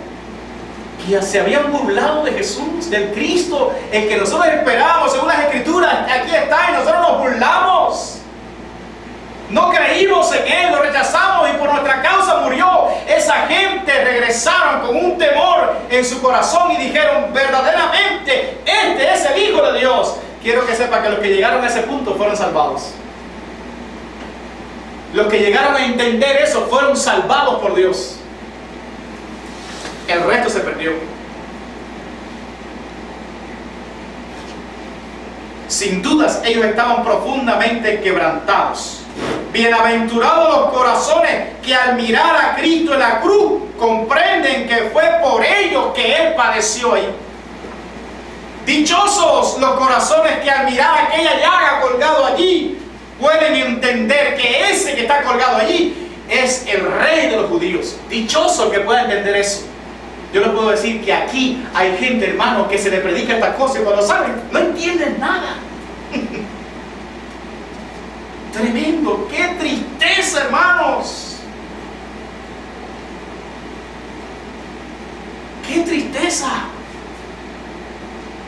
que se habían burlado de Jesús, del Cristo, el que nosotros esperábamos según las Escrituras. Aquí está, y nosotros nos burlamos. No creímos en Él, lo rechazamos y por nuestra causa murió. Esa gente regresaron con un temor en su corazón y dijeron, verdaderamente, este es el Hijo de Dios. Quiero que sepa que los que llegaron a ese punto fueron salvados. Los que llegaron a entender eso fueron salvados por Dios. El resto se perdió. Sin dudas, ellos estaban profundamente quebrantados. Bienaventurados los corazones que al mirar a Cristo en la cruz comprenden que fue por ellos que Él padeció ahí. Dichosos los corazones que al mirar aquella llaga colgado allí pueden entender que ese que está colgado allí es el Rey de los judíos. Dichoso el que pueda entender eso. Yo les puedo decir que aquí hay gente, hermano, que se le predica estas cosas y cuando saben, no entienden nada. Tremendo, qué tristeza, hermanos. Qué tristeza.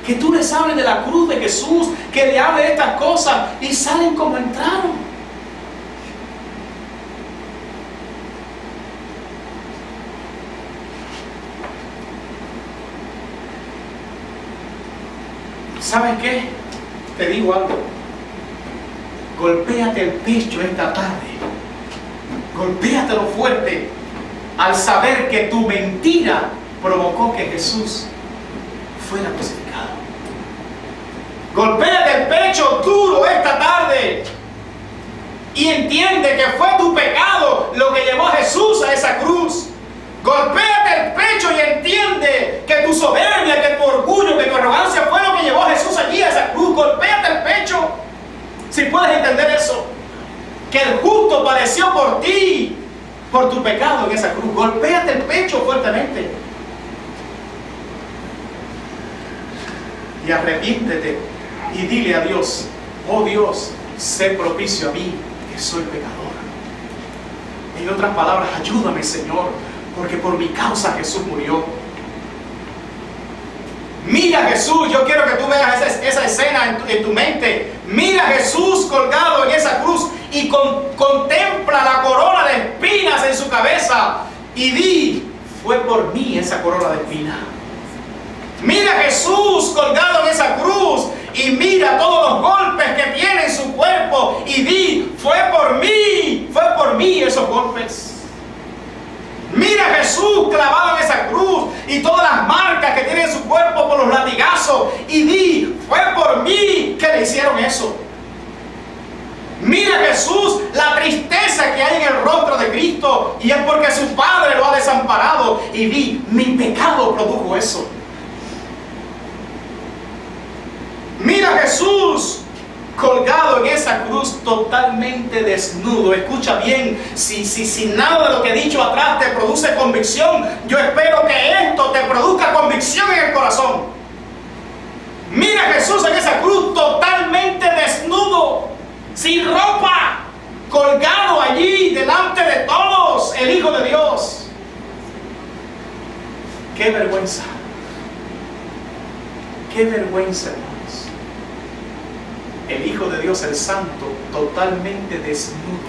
Que tú les hables de la cruz de Jesús, que le hables de estas cosas y salen como entraron. ¿Sabes qué? Te digo algo. Golpéate el pecho esta tarde. Golpéatelo fuerte al saber que tu mentira provocó que Jesús fuera crucificado. Golpéate el pecho duro esta tarde y entiende que fue tu pecado lo que llevó a Jesús a esa cruz. Golpéate el pecho y entiende que tu soberbia, que tu orgullo, que tu arrogancia fue lo que llevó a Jesús allí a esa cruz. Golpéate Si puedes entender eso, que el justo padeció por ti, por tu pecado en esa cruz. Golpéate el pecho fuertemente y arrepiéntete y dile a Dios: oh Dios, sé propicio a mí, que soy pecador. En otras palabras, ayúdame, Señor, porque por mi causa Jesús murió. Mira a Jesús, yo quiero que tú veas esa escena en tu mente. Mira a Jesús colgado en esa cruz y contempla la corona de espinas en su cabeza y di: fue por mí esa corona de espinas. Mira a Jesús colgado en esa cruz y mira todos los golpes que tiene en su cuerpo y di: fue por mí esos golpes. Mira a Jesús clavado en esa cruz y todas las marcas que tiene en su cuerpo por los latigazos y di: fue por mí que le hicieron eso. Mira a Jesús la tristeza que hay en el rostro de Cristo y es porque su Padre lo ha desamparado y di: mi pecado produjo eso. Mira a Jesús colgado en esa cruz totalmente desnudo. Escucha bien, si nada de lo que he dicho atrás te produce convicción, yo espero que esto te produzca convicción en el corazón. Mira a Jesús en esa cruz totalmente desnudo, sin ropa, colgado allí delante de todos, el Hijo de Dios. ¡Qué vergüenza! ¡Qué vergüenza, hermanos! El Hijo de Dios, el Santo, totalmente desnudo,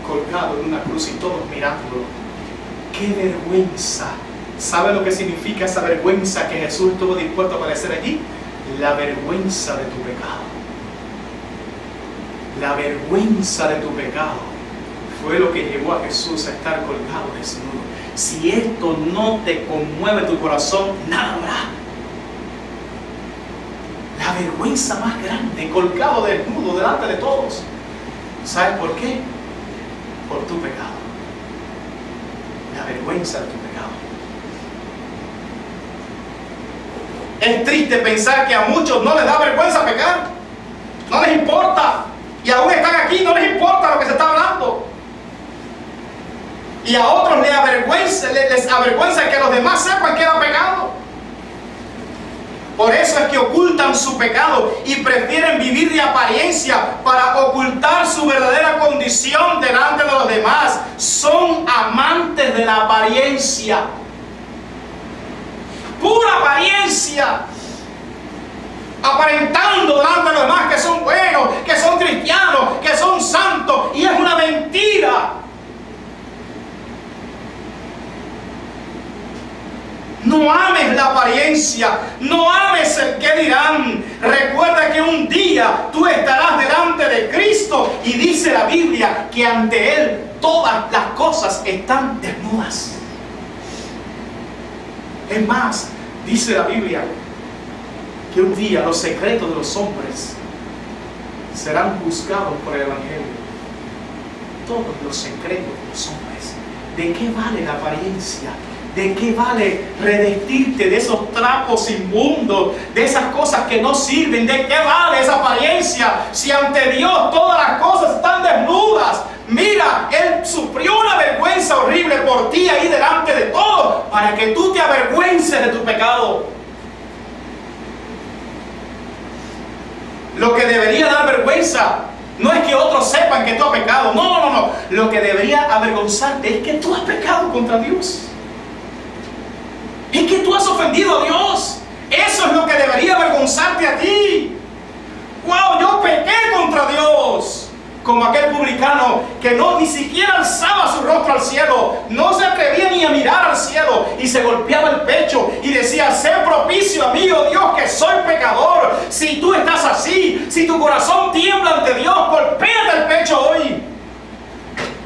colgado en una cruz y todos mirándolo. ¡Qué vergüenza! ¿Sabe lo que significa esa vergüenza que Jesús estuvo dispuesto a padecer allí? La vergüenza de tu pecado. La vergüenza de tu pecado fue lo que llevó a Jesús a estar colgado desnudo. Si esto no te conmueve tu corazón, nada habrá. La vergüenza más grande, colgado desnudo delante de todos. ¿Sabes por qué? Por tu pecado. La vergüenza de tu pecado. Es triste pensar que a muchos no les da vergüenza pecar. No les importa. Y aún están aquí, no les importa lo que se está hablando. Y a otros les avergüenza que los demás sepan que era pecado. Por eso es que ocultan su pecado y prefieren vivir de apariencia para ocultar su verdadera condición delante de los demás. Son amantes de la apariencia. Pura apariencia. Aparentando delante de los demás que son buenos, que son cristianos, que son santos. Y es una mentira. No ames la apariencia, no ames el qué dirán. Recuerda que un día tú estarás delante de Cristo y dice la Biblia que ante Él todas las cosas están desnudas. Es más, dice la Biblia que un día los secretos de los hombres serán juzgados por el Evangelio. Todos los secretos de los hombres. ¿De qué vale la apariencia? ¿De qué vale revestirte de esos trapos inmundos, de esas cosas que no sirven? ¿De qué vale esa apariencia si ante Dios todas las cosas están desnudas? Mira, Él sufrió una vergüenza horrible por ti ahí delante de todos para que tú te avergüences de tu pecado. Lo que debería dar vergüenza no es que otros sepan que tú has pecado. No. Lo que debería avergonzarte es que tú has pecado contra Dios. Es que tú has ofendido a Dios. Eso es lo que debería avergonzarte a ti. ¡Wow! Yo pequé contra Dios. Como aquel publicano que ni siquiera alzaba su rostro al cielo. No se atrevía ni a mirar al cielo. Y se golpeaba el pecho y decía: sé propicio a mí, oh Dios, que soy pecador. Si tú estás así, si tu corazón tiembla ante Dios, golpéate el pecho hoy.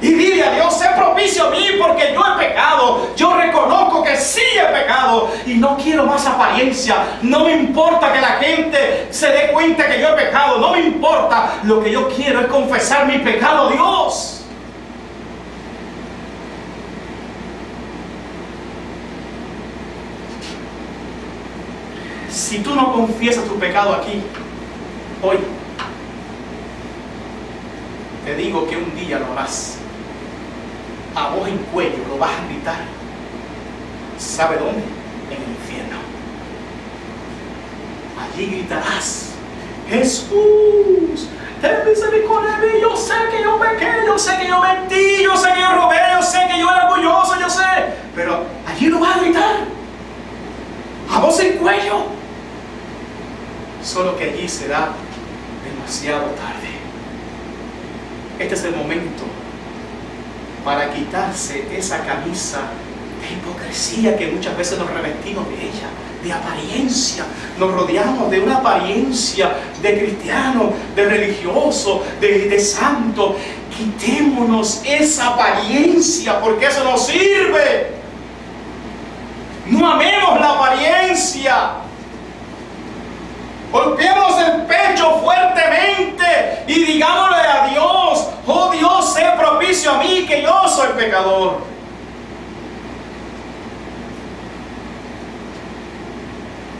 Y dile a Dios: sé propicio a mí porque yo he pecado. Yo reconozco que sí he pecado y no quiero más apariencia. No me importa que la gente se dé cuenta que yo he pecado. No me importa. Lo que yo quiero es confesar mi pecado a Dios. Si tú no confiesas tu pecado aquí, hoy, te digo que un día lo harás. A voz en cuello lo vas a gritar. ¿Sabe dónde? En el infierno. Allí gritarás: Jesús, ten misericordia de mí. Yo sé que yo pequé, yo sé que yo mentí, yo sé que yo robé, yo sé que yo era orgulloso, yo sé. Pero allí lo vas a gritar a voz en cuello. Solo que allí será demasiado tarde. Este es el momento para quitarse esa camisa de hipocresía que muchas veces nos revestimos de ella, de apariencia. Nos rodeamos de una apariencia de cristiano, de religioso, de santo. Quitémonos esa apariencia, porque eso no sirve. No amemos la apariencia. Golpeemos el pecho fuertemente y digámosle a Dios: oh Dios, sé propicio a mí, que yo soy pecador.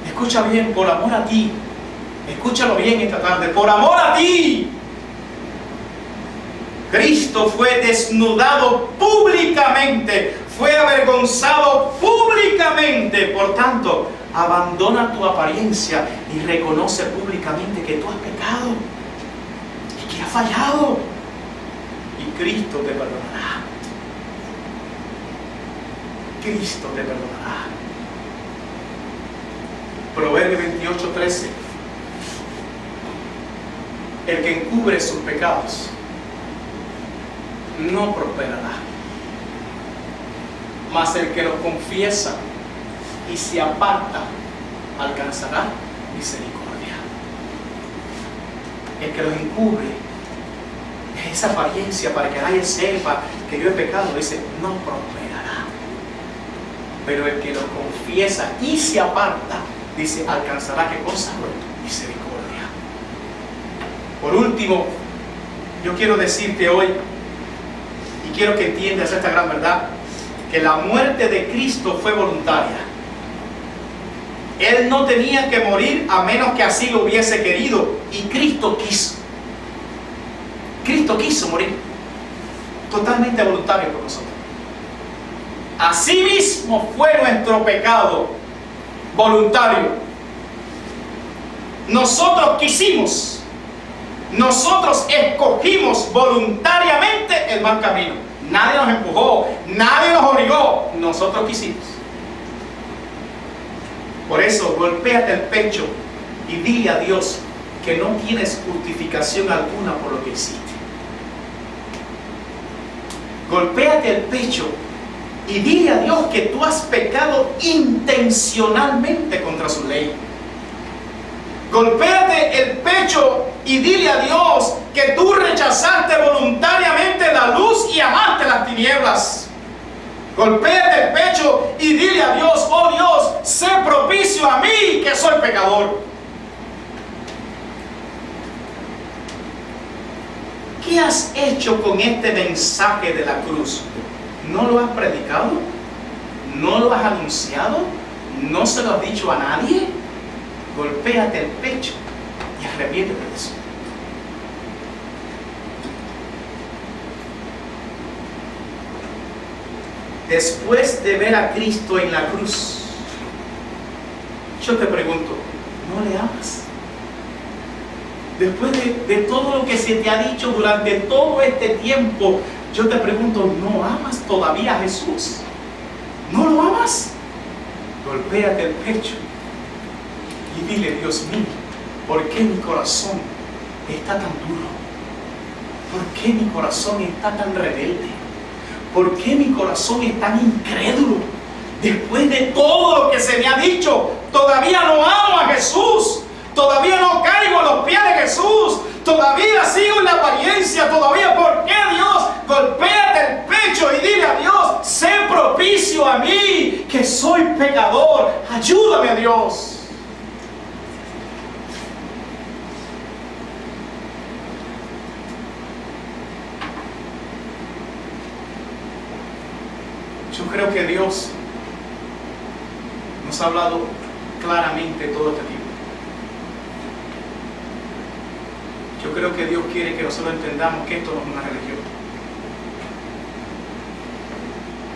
Escucha bien, por amor a ti. Escúchalo bien esta tarde. Por amor a ti, Cristo fue desnudado públicamente, fue avergonzado públicamente. Por tanto, abandona tu apariencia y reconoce públicamente que tú has pecado y que has fallado, y Cristo te perdonará. Cristo te perdonará. Proverbios 28:13. El que encubre sus pecados no prosperará, mas el que los confiesa y se aparta alcanzará misericordia. El que los encubre, esa apariencia para que nadie sepa que yo he pecado, dice, no prosperará. Pero el que los confiesa y se aparta, dice, alcanzará ¿qué cosa? Misericordia. Por último, yo quiero decirte hoy, y quiero que entiendas esta gran verdad, que la muerte de Cristo fue voluntaria. Él no tenía que morir a menos que así lo hubiese querido, y Cristo quiso. Cristo quiso morir, totalmente voluntario por nosotros. Asimismo fue nuestro pecado voluntario. Nosotros quisimos, nosotros escogimos voluntariamente el mal camino. Nadie nos empujó, nadie nos obligó, nosotros quisimos. Por eso, golpéate el pecho y dile a Dios que no tienes justificación alguna por lo que hiciste. Golpéate el pecho y dile a Dios que tú has pecado intencionalmente contra su ley. Golpéate el pecho y dile a Dios que tú rechazaste voluntariamente la luz y amaste las tinieblas. Golpéate el pecho y dile a Dios: oh Dios, sé propicio a mí, que soy pecador. ¿Qué has hecho con este mensaje de la cruz? ¿No lo has predicado? ¿No lo has anunciado? ¿No se lo has dicho a nadie? Golpéate el pecho y arrepiéntete de eso. Después de ver a Cristo en la cruz, yo te pregunto, ¿no le amas? Después de todo lo que se te ha dicho durante todo este tiempo, yo te pregunto, ¿no amas todavía a Jesús? ¿No lo amas? Golpéate el pecho y dile: Dios mío, ¿por qué mi corazón está tan duro? ¿Por qué mi corazón está tan rebelde? ¿Por qué mi corazón es tan incrédulo? Después de todo lo que se me ha dicho, todavía no amo a Jesús. Todavía no caigo a los pies de Jesús. Todavía sigo en la apariencia. Todavía, ¿por qué, Dios? Golpéate el pecho y dile a Dios: sé propicio a mí, que soy pecador. Ayúdame, Dios. Yo creo que Dios nos ha hablado claramente todo este tiempo. Yo Yo creo que Dios quiere que nosotros entendamos que esto no es una religión.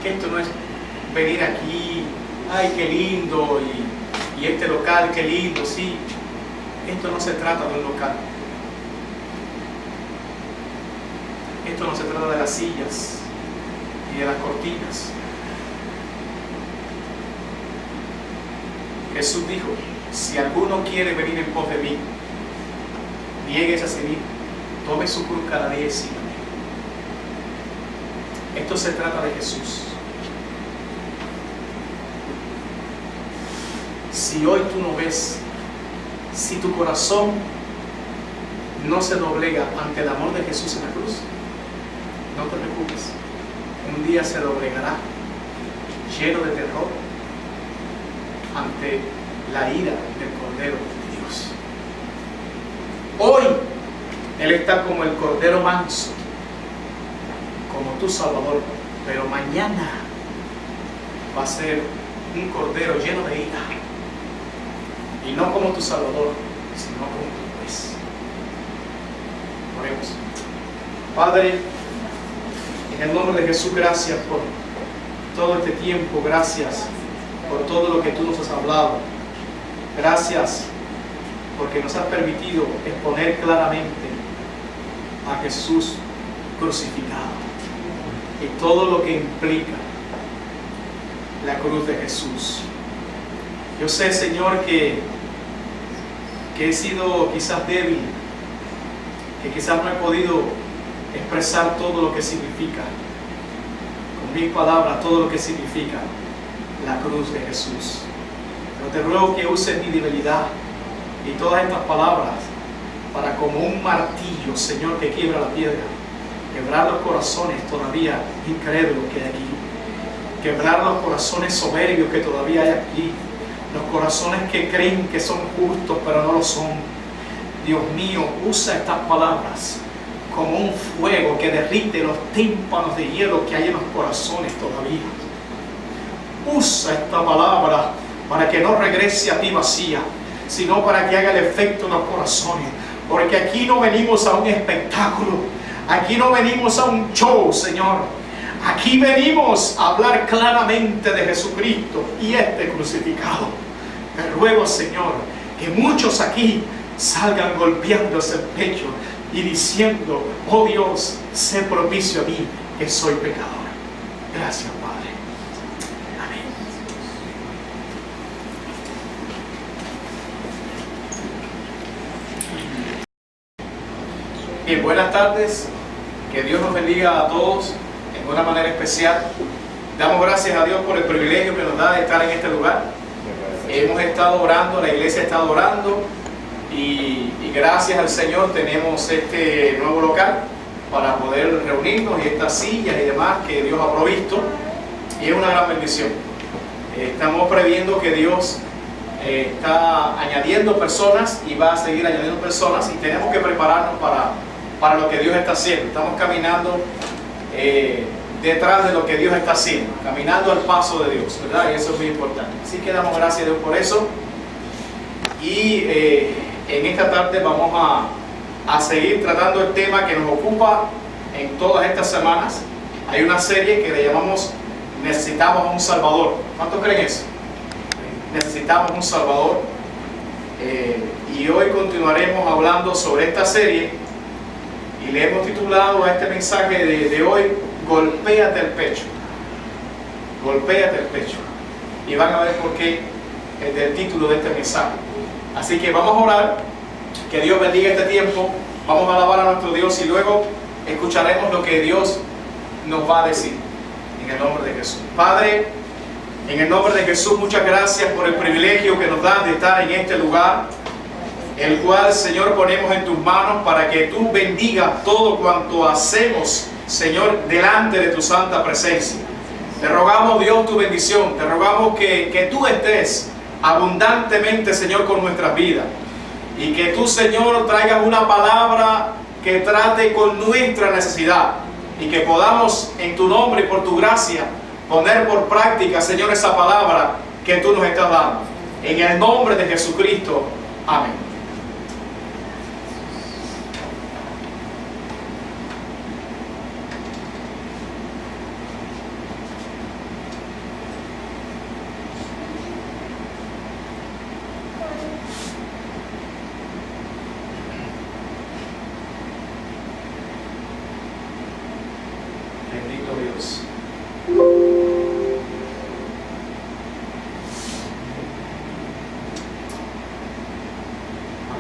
Que esto no es venir aquí, ay, qué lindo, y este local, qué lindo, sí. Esto no se trata de un local. Esto no se trata de las sillas y de las cortinas. Jesús dijo, si alguno quiere venir en pos de mí, niéguese a sí mismo, tome su cruz cada día y sígame. Esto se trata de Jesús. Si hoy tú no ves, si tu corazón no se doblega ante el amor de Jesús en la cruz, no te preocupes, un día se doblegará lleno de terror ante la ira del Cordero de Dios. Hoy Él está como el Cordero manso, como tu Salvador, pero mañana va a ser un Cordero lleno de ira, y no como tu Salvador, sino como tu juez. Oremos. Padre, en el nombre de Jesús, gracias por todo este tiempo, gracias por todo lo que tú nos has hablado. Gracias porque nos has permitido exponer claramente a Jesús crucificado y todo lo que implica la cruz de Jesús. Yo sé, Señor, que he sido quizás débil, que quizás no he podido expresar todo lo que significa, con mis palabras, todo lo que significa la cruz de Jesús. Pero te ruego que uses mi debilidad y todas estas palabras para, como un martillo, Señor, que quiebra la piedra, quebrar los corazones todavía incrédulos que hay aquí, quebrar los corazones soberbios que todavía hay aquí, los corazones que creen que son justos pero no lo son. Dios mío, usa estas palabras como un fuego que derrite los tímpanos de hielo que hay en los corazones todavía. Usa esta palabra para que no regrese a ti vacía, sino para que haga el efecto en los corazones. Porque aquí no venimos a un espectáculo, aquí no venimos a un show, Señor. Aquí venimos a hablar claramente de Jesucristo y este crucificado. Te ruego, Señor, que muchos aquí salgan golpeándose el pecho y diciendo, oh Dios, sé propicio a mí, que soy pecador. Gracias, Padre. Amén. Bien, buenas tardes. Que Dios nos bendiga a todos en una manera especial. Damos gracias a Dios por el privilegio que nos da de estar en este lugar. Hemos estado orando, la iglesia ha estado orando. Y gracias al Señor tenemos este nuevo local para poder reunirnos y estas sillas y demás que Dios ha provisto, y es una gran bendición. Estamos previendo que Dios está añadiendo personas y va a seguir añadiendo personas, y tenemos que prepararnos para lo que Dios está haciendo. Estamos caminando detrás de lo que Dios está haciendo, caminando al paso de Dios, ¿verdad? Y eso es muy importante. Así que damos gracias a Dios por eso. Y en esta tarde vamos a seguir tratando el tema que nos ocupa en todas estas semanas. Hay una serie que le llamamos Necesitamos un Salvador. ¿Cuántos creen eso? Necesitamos un Salvador. Y hoy continuaremos hablando sobre esta serie, y le hemos titulado a este mensaje de hoy, Golpéate el pecho. Golpéate el pecho. Y van a ver por qué es el título de este mensaje. Así que vamos a orar, que Dios bendiga este tiempo, vamos a alabar a nuestro Dios y luego escucharemos lo que Dios nos va a decir, en el nombre de Jesús. Padre, en el nombre de Jesús, muchas gracias por el privilegio que nos das de estar en este lugar, el cual, Señor, ponemos en tus manos para que tú bendigas todo cuanto hacemos, Señor, delante de tu santa presencia. Te rogamos, Dios, tu bendición, te rogamos que tú estés abundantemente, Señor, con nuestras vidas, y que tú, Señor, traigas una palabra que trate con nuestra necesidad, y que podamos en tu nombre y por tu gracia poner por práctica, Señor, esa palabra que tú nos estás dando, en el nombre de Jesucristo. Amén.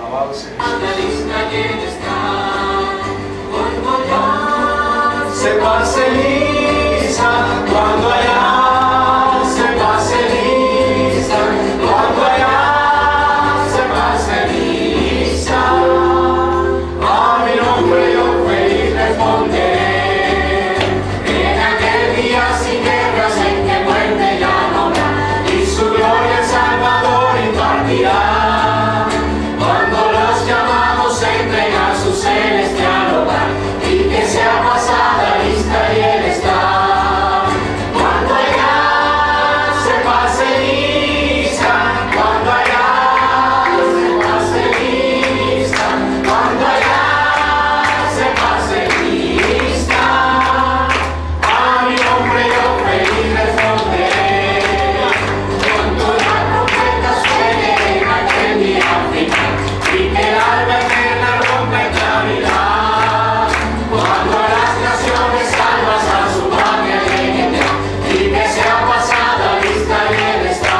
Alabado sea Jesús. Se pase lisa cuando allá se pase lisa, cuando allá se pase lisa. A mi nombre yo feliz responderé. En aquel día sin guerras en que muerte ya no habrá, y su gloria el Salvador impartirá. Cuando los llamados entren a su celestial hogar, y que sea pasada lista y él está. Cuando allá se pase lista, cuando allá se pase lista, cuando allá se pase lista, a mi nombre yo feliz responderé. Cuando la trompeta suene en aquel día final, y que el alba eterna rompa en claridad. Cuando las naciones salvas a su patria lleguen ya, y que sea pasada lista y él está.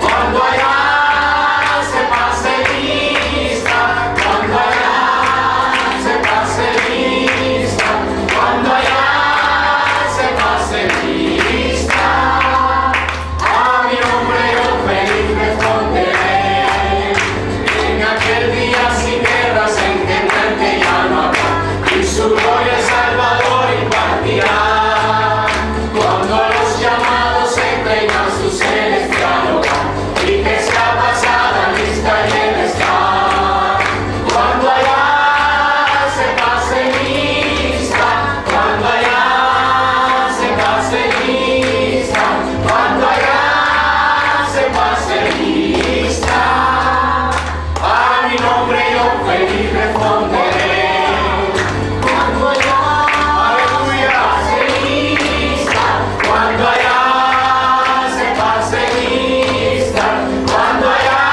Cuando allá se pase lista, cuando allá se pase lista, cuando allá se pase lista, a mi nombre yo feliz responderé. En aquel día sin guerras en que muerte ya no habrá, y su gloria el Salvador impartirá. Cuando los llamados entren a su celestial hogar, y que sea pasada lista y él está. Cuando allá se pase lista, cuando allá se pase lista, cuando allá se pase lista, a mi nombre yo feliz responderé. Cuando allá, aleluya, se lista, cuando allá se pase lista, cuando allá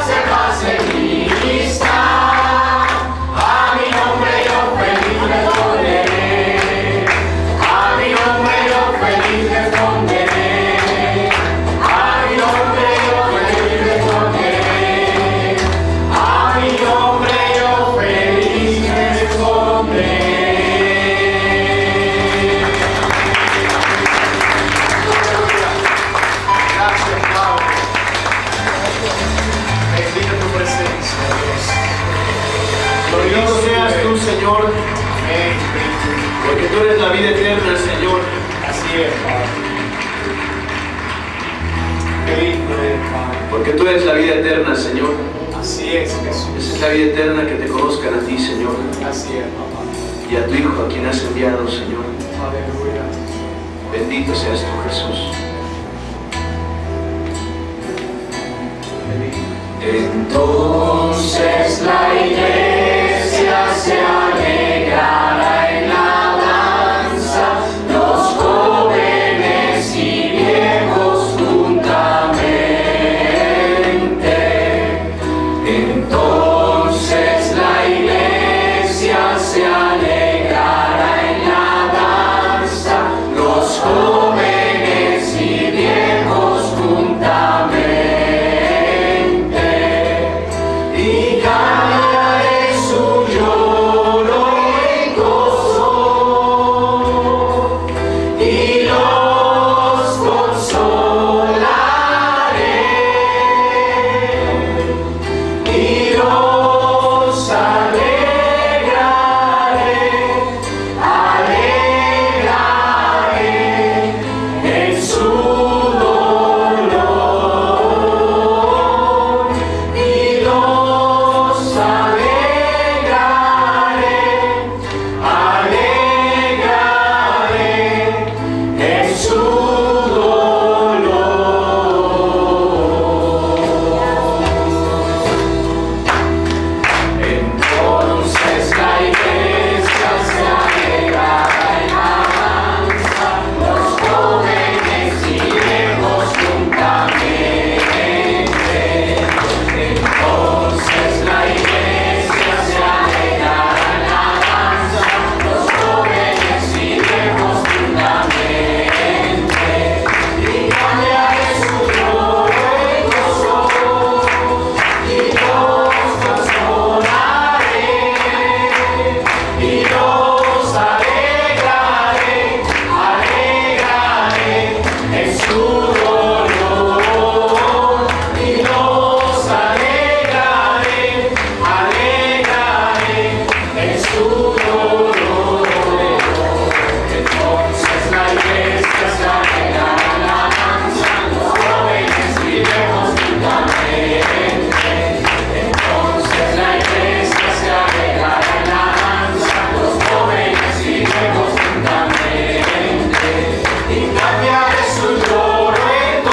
se pase lista, a mi nombre yo feliz responderé. A mi nombre yo feliz responderé. A mi nombre yo feliz responderé. A mi nombre yo feliz responderé. Gracias, Padre. Bendita tu presencia, Dios. Glorioso seas tú, Señor, Amén. porque tú eres la vida eterna, Señor. Así es, Padre. Qué lindo es, Padre. Porque tú eres la vida eterna, Señor. Así es, Jesús. Esa es la vida eterna, que te conozcan a ti, Señor, Así es, papá. y a tu Hijo, a quien has enviado, Señor. Aleluya. Bendito seas tú, Jesús. Entonces la iglesia se alegrará en la danza, los jóvenes y viejos juntamente. Entonces la iglesia se alegrará en la danza, los jóvenes y dolor y los alegraré, alegraré en su dolor. Entonces la iglesia se alegrará en la alabanza, los jóvenes y viejos juntamente. Entonces la iglesia se alegrará en la alabanza, los jóvenes y viejos juntamente. Y cambiaré su lloro en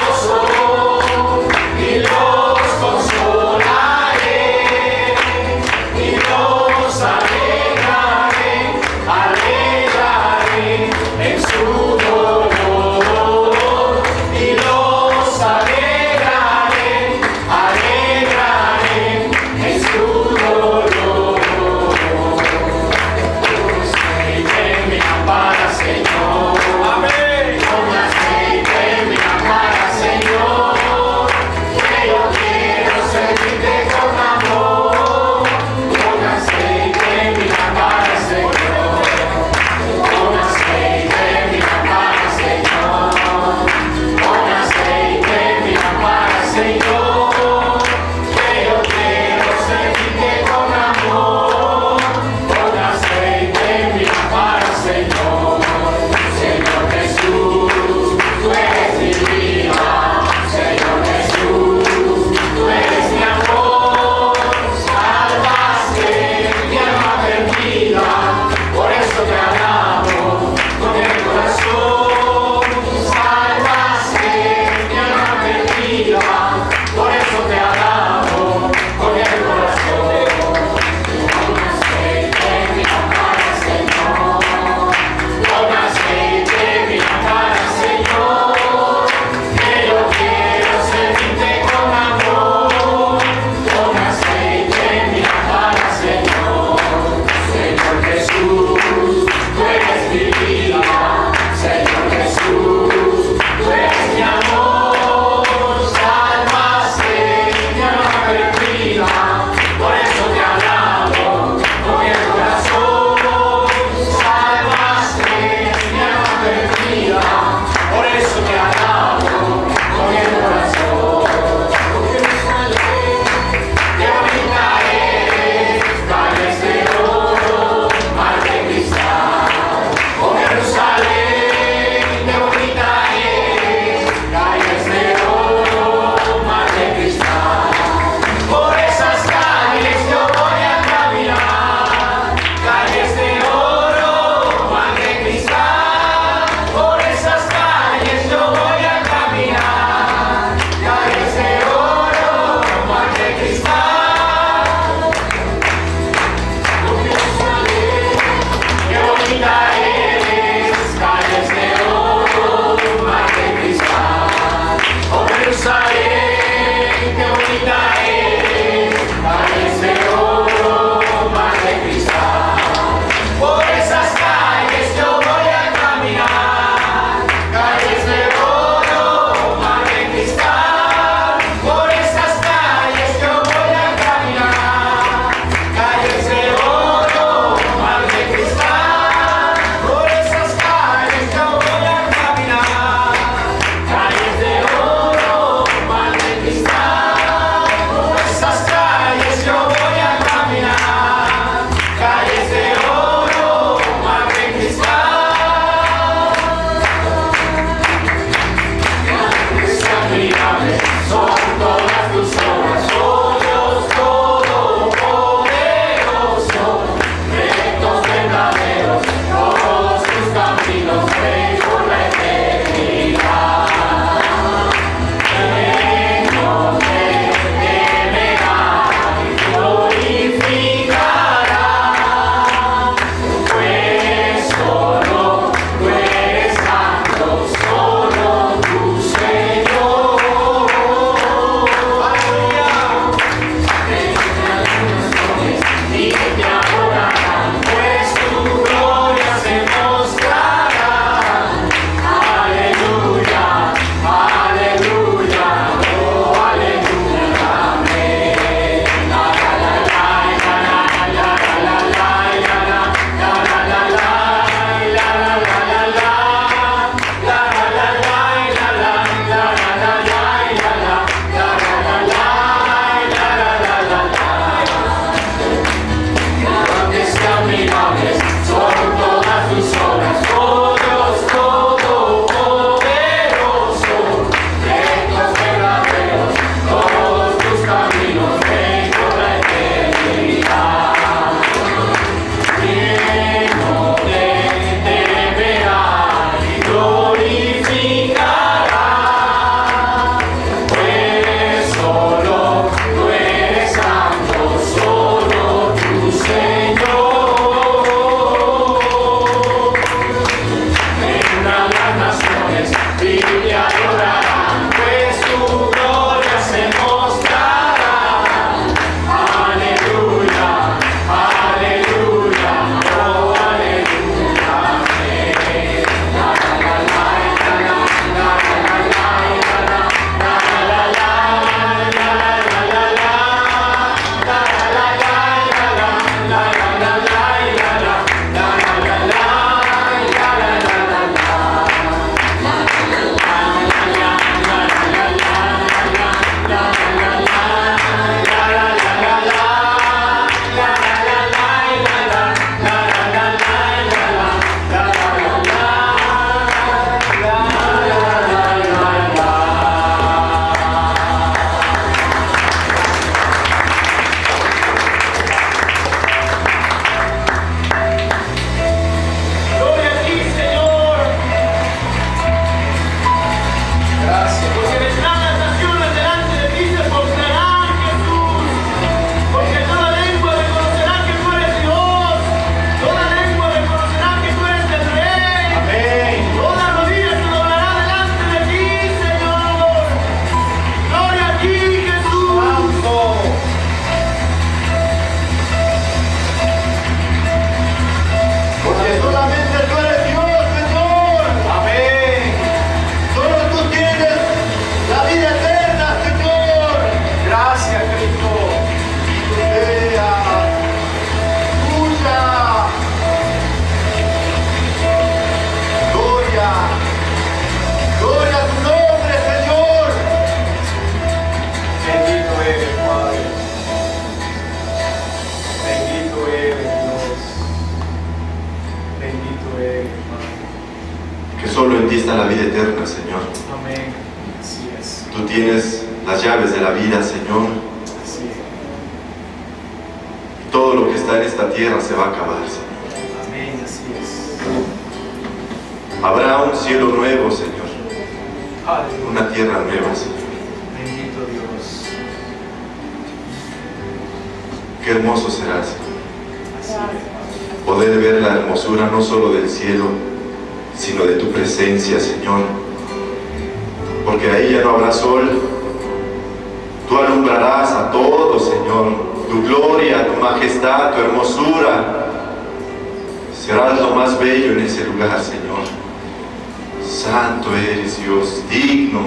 eterna, Señor. Amén. Así es. Tú tienes las llaves de la vida, Señor. Así es. Todo lo que está en esta tierra se va a acabar, Señor. Amén. Así es. Habrá un cielo nuevo, Señor. Aleluya. Una tierra nueva, Señor. Bendito Dios. Qué hermoso será, Señor. Así es. Poder ver la hermosura no solo del cielo, sino de tu presencia, Señor. Porque ahí ya no habrá sol. Tú alumbrarás a todos, Señor. Tu gloria, tu majestad, tu hermosura. Serás lo más bello en ese lugar, Señor. Santo eres, Dios, digno,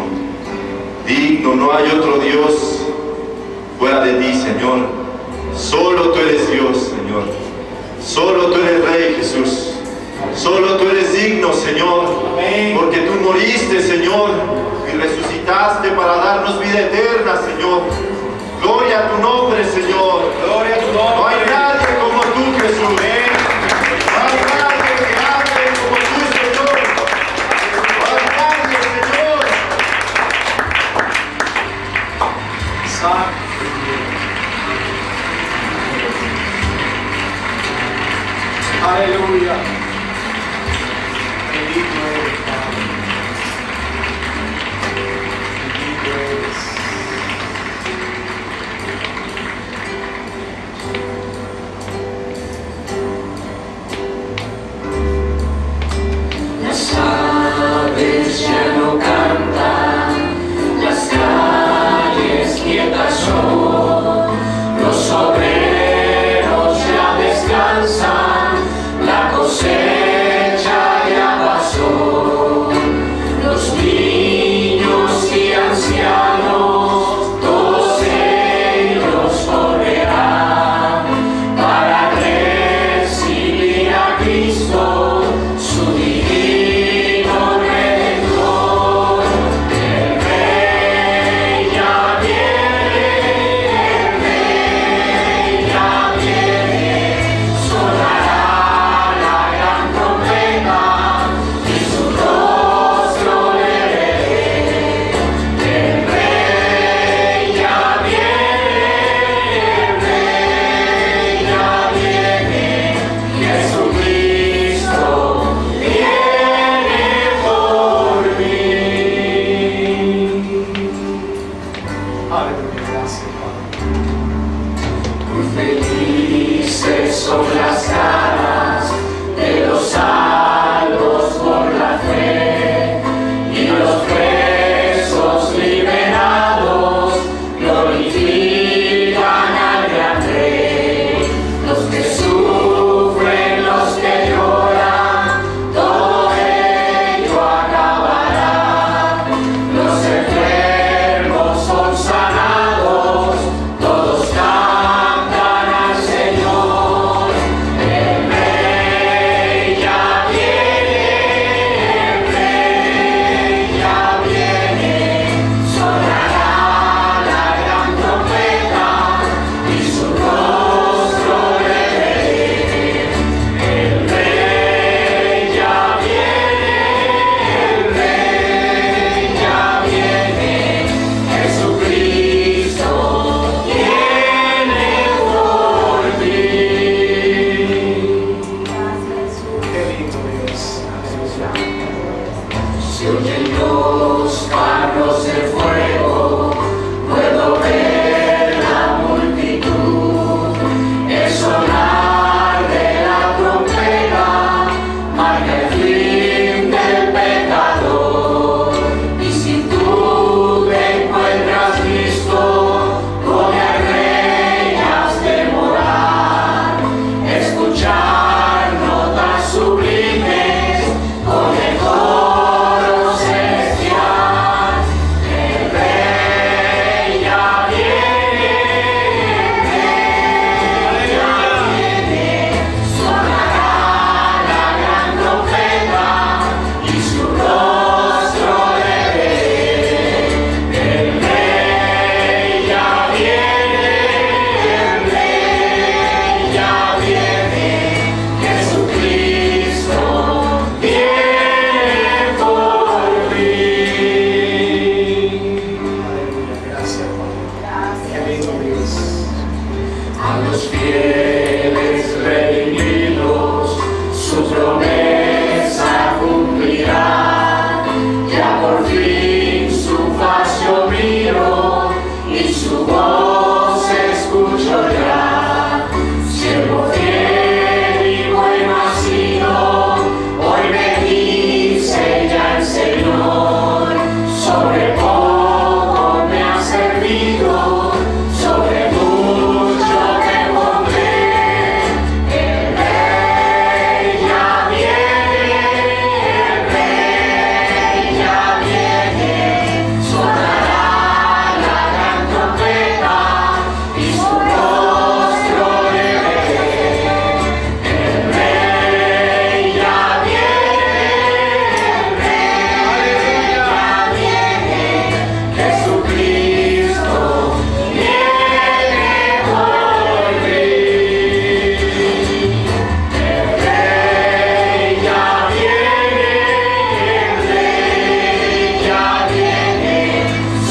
digno. No hay otro Dios fuera de ti, Señor. Solo tú eres Dios, Señor. Solo tú eres Rey, Jesús. Solo tú eres digno, Señor. Amén. Porque tú moriste, Señor, y resucitaste para darnos vida eterna, Señor. Gloria a tu nombre, Señor. Gloria a tu nombre. No hay nadie como tú, Jesús. No hay nadie que hable como tú, Señor. No hay nadie, Señor. Santo. Aleluya. Bendito eres, Padre. Bendito eres. Las aves ya no cantan, las calles quietas son, los obreros ya descansan, la cosecha ya pasó, los niños y ancianos, todos ellos correrán para recibir a Cristo, su divino Redentor. El Rey ya viene, el Rey ya viene, sonará la gran trompeta y su rostro le veré. El Rey ya viene, el Rey ya viene, Jesucristo viene por mí. Aleluya. Gracias, Padre. Muy felices son las caras de los salvos por la fe, y los presos liberados glorifican al gran Rey. Los que sufren, los que lloran, todo ello acabará. Los enfermos son sanados, todos cantan al Señor. El Gracias, Padre. Qué lindo Dios. A los fieles redimidos, su promesa cumplirá. Ya por fin su faz yo miro y su voz escucho ya. Siervo fiel y bueno ha sido, hoy me dice ya el Señor. Sobre poco me ha servido, sobre mucho te pondré. El Rey ya viene, el Rey ya viene. Sonará la gran trompeta y su rostro le veré. El Rey ya viene, el Rey ya viene. Jesucristo viene por mí. El Rey ya viene, el Rey ya viene.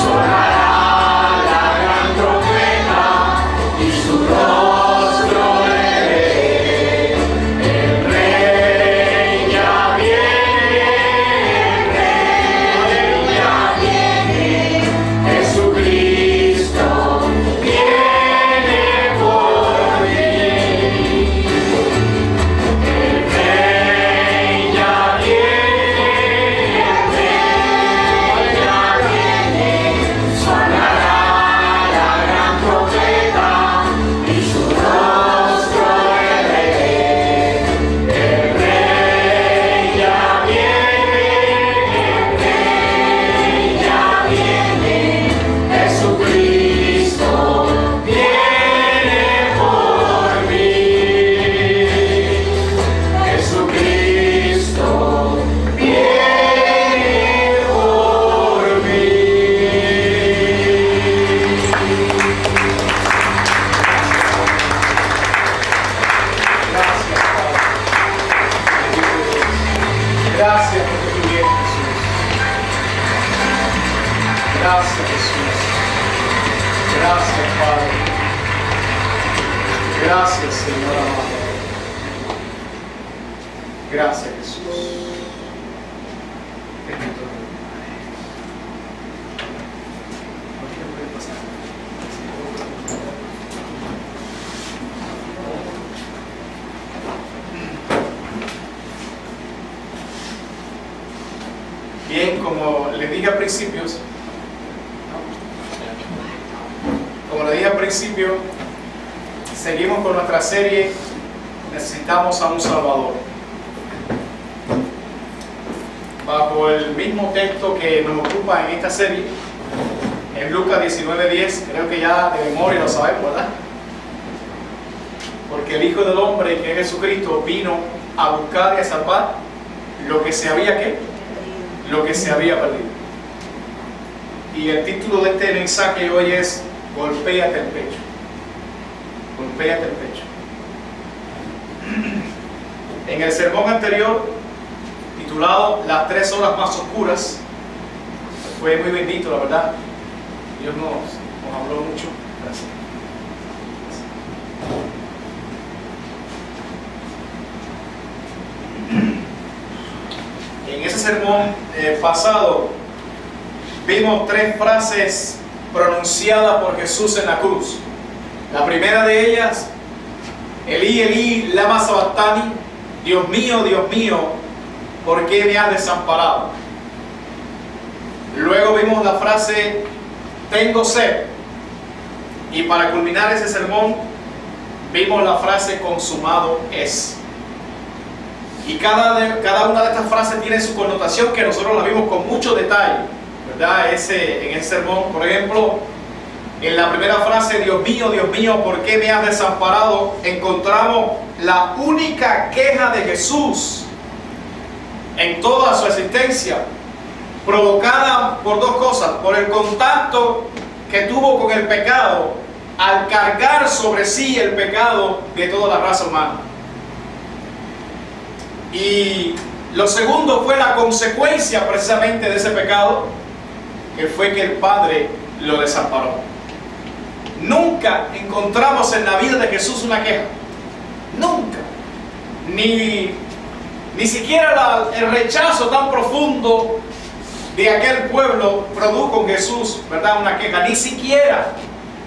Sonará la gran trompeta y su rostro le veré. El Rey ya viene, el Rey ya viene. Jesucristo viene por mí. El Rey ya viene, el Rey ya viene. Sonará la gran trompeta y su rostro le veré. El Rey ya viene, el Rey ya viene. Jesucristo viene por mí. Jesucristo viene por mí. Gracias, Padre. Gracias porque tú vienes, Jesús. Gracias, Jesús. Gracias, Padre. Gracias, Señor amado. Gracias, Jesús. Bendito Dios. ¿Cualquiera puede pasar? Bien, como les dije al principio, seguimos con nuestra serie Necesitamos a un Salvador. Bajo el mismo texto que nos ocupa en esta serie, en Lucas 19:10, creo que ya de memoria lo sabemos, ¿verdad? Porque el Hijo del Hombre, que es Jesucristo, vino a buscar y a salvar lo que se había lo que se había perdido. Y el título de este mensaje hoy es Golpéate el pecho. Golpéate el pecho. En el sermón anterior, titulado Las 3 horas más oscuras, fue muy bendito, la verdad. Dios nos habló mucho. Gracias. En ese sermón pasado vimos 3 frases pronunciadas por Jesús en la cruz. La primera de ellas, Elí, Elí, lama sabactani, Dios mío, ¿por qué me has desamparado? Luego vimos la frase, tengo sed. Y para culminar ese sermón, vimos la frase, consumado es. Y cada una de estas frases tiene su connotación que nosotros la vimos con mucho detalle, ¿verdad? En ese sermón, por ejemplo, en la primera frase, Dios mío, ¿por qué me has desamparado? Encontramos la única queja de Jesús en toda su existencia, provocada por 2 cosas: por el contacto que tuvo con el pecado al cargar sobre sí el pecado de toda la raza humana. Y lo segundo fue la consecuencia precisamente de ese pecado, que fue que el Padre lo desamparó. Nunca encontramos en la vida de Jesús una queja. Nunca. Ni siquiera el rechazo tan profundo de aquel pueblo produjo en Jesús, ¿verdad?, una queja. Ni siquiera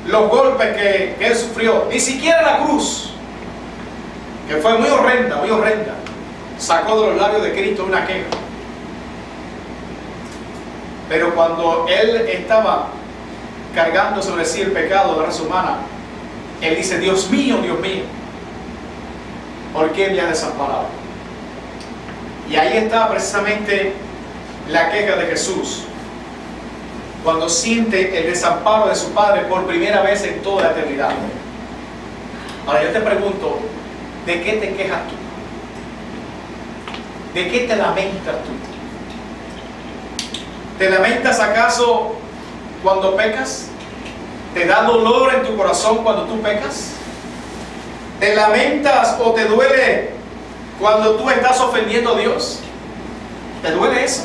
los golpes que él sufrió, ni siquiera la cruz, que fue muy horrenda, sacó de los labios de Cristo una queja. Pero cuando él estaba cargando sobre sí el pecado de la raza humana, él dice: Dios mío, ¿por qué me has desamparado? Y ahí está precisamente la queja de Jesús, cuando siente el desamparo de su Padre por primera vez en toda la eternidad. Ahora yo te pregunto, ¿de qué te quejas tú? ¿De qué te lamentas tú? ¿Te lamentas acaso cuando pecas? ¿Te da dolor en tu corazón cuando tú pecas? ¿Te lamentas o te duele cuando tú estás ofendiendo a Dios? ¿Te duele eso?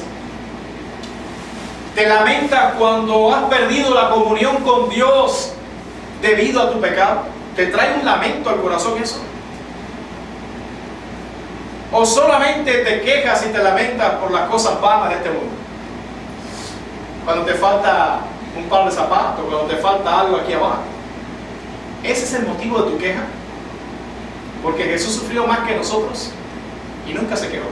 ¿Te lamentas cuando has perdido la comunión con Dios debido a tu pecado? ¿Te trae un lamento al corazón eso? ¿O solamente te quejas y te lamentas por las cosas vanas de este mundo? Cuando te falta un par de zapatos, cuando te falta algo aquí abajo. ¿Ese es el motivo de tu queja? Porque Jesús sufrió más que nosotros y nunca se quejó.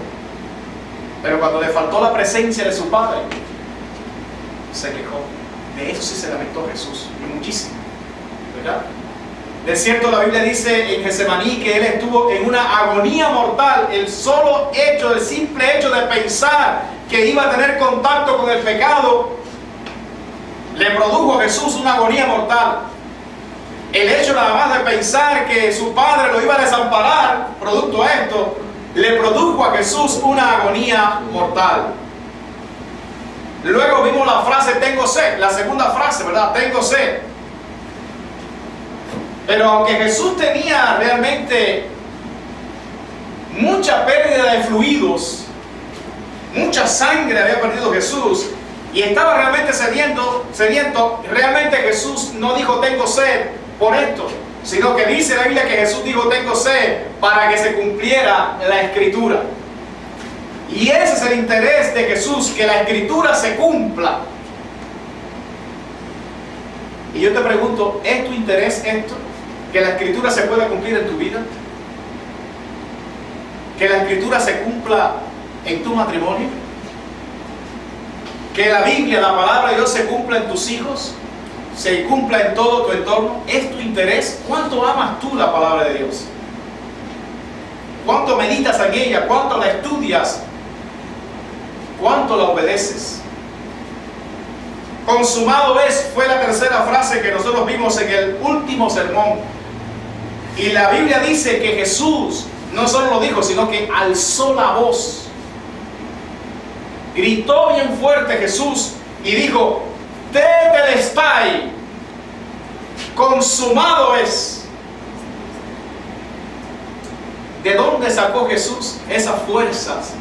Pero cuando le faltó la presencia de su Padre, se quejó. De eso sí se lamentó Jesús, y muchísimo, ¿verdad? De cierto, la Biblia dice en Getsemaní que él estuvo en una agonía mortal. El simple hecho de pensar que iba a tener contacto con el pecado le produjo a Jesús una agonía mortal. El hecho nada más de pensar que su Padre lo iba a desamparar, producto de esto, le produjo a Jesús una agonía mortal. Luego vimos la frase tengo sed, la segunda frase, ¿verdad? Tengo sed. Pero aunque Jesús tenía realmente mucha pérdida de fluidos, mucha sangre había perdido Jesús, y estaba realmente sediento, realmente Jesús no dijo tengo sed por esto, sino que dice la Biblia que Jesús dijo tengo sed para que se cumpliera la Escritura. Y ese es el interés de Jesús, que la Escritura se cumpla. Y yo te pregunto, ¿es tu interés esto? ¿Que la Escritura se pueda cumplir en tu vida? ¿Que la Escritura se cumpla en tu matrimonio? ¿Que la Biblia, la palabra de Dios, se cumpla en tus hijos? ¿Se cumpla en todo tu entorno? ¿Es tu interés? ¿Cuánto amas tú la palabra de Dios? ¿Cuánto meditas en ella? ¿Cuánto la estudias? ¿Cuánto la obedeces? Consumado es, fue la tercera frase que nosotros vimos en el último sermón. Y la Biblia dice que Jesús no solo lo dijo, sino que alzó la voz. Gritó bien fuerte Jesús y dijo: Tetelestai, consumado es. ¿De dónde sacó Jesús esas fuerzas?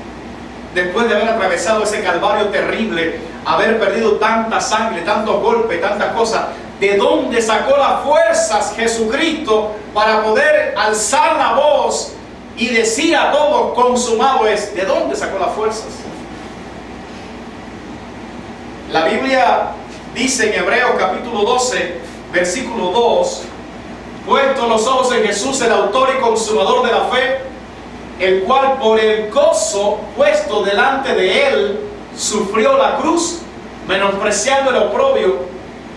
Después de haber atravesado ese calvario terrible, haber perdido tanta sangre, tantos golpes, tantas cosas, ¿de dónde sacó las fuerzas Jesucristo para poder alzar la voz y decir a todos consumado es? ¿De dónde sacó las fuerzas? La Biblia dice en Hebreos capítulo 12, versículo 2: puesto los ojos en Jesús, el autor y consumador de la fe, el cual por el gozo puesto delante de él sufrió la cruz, menospreciando el oprobio,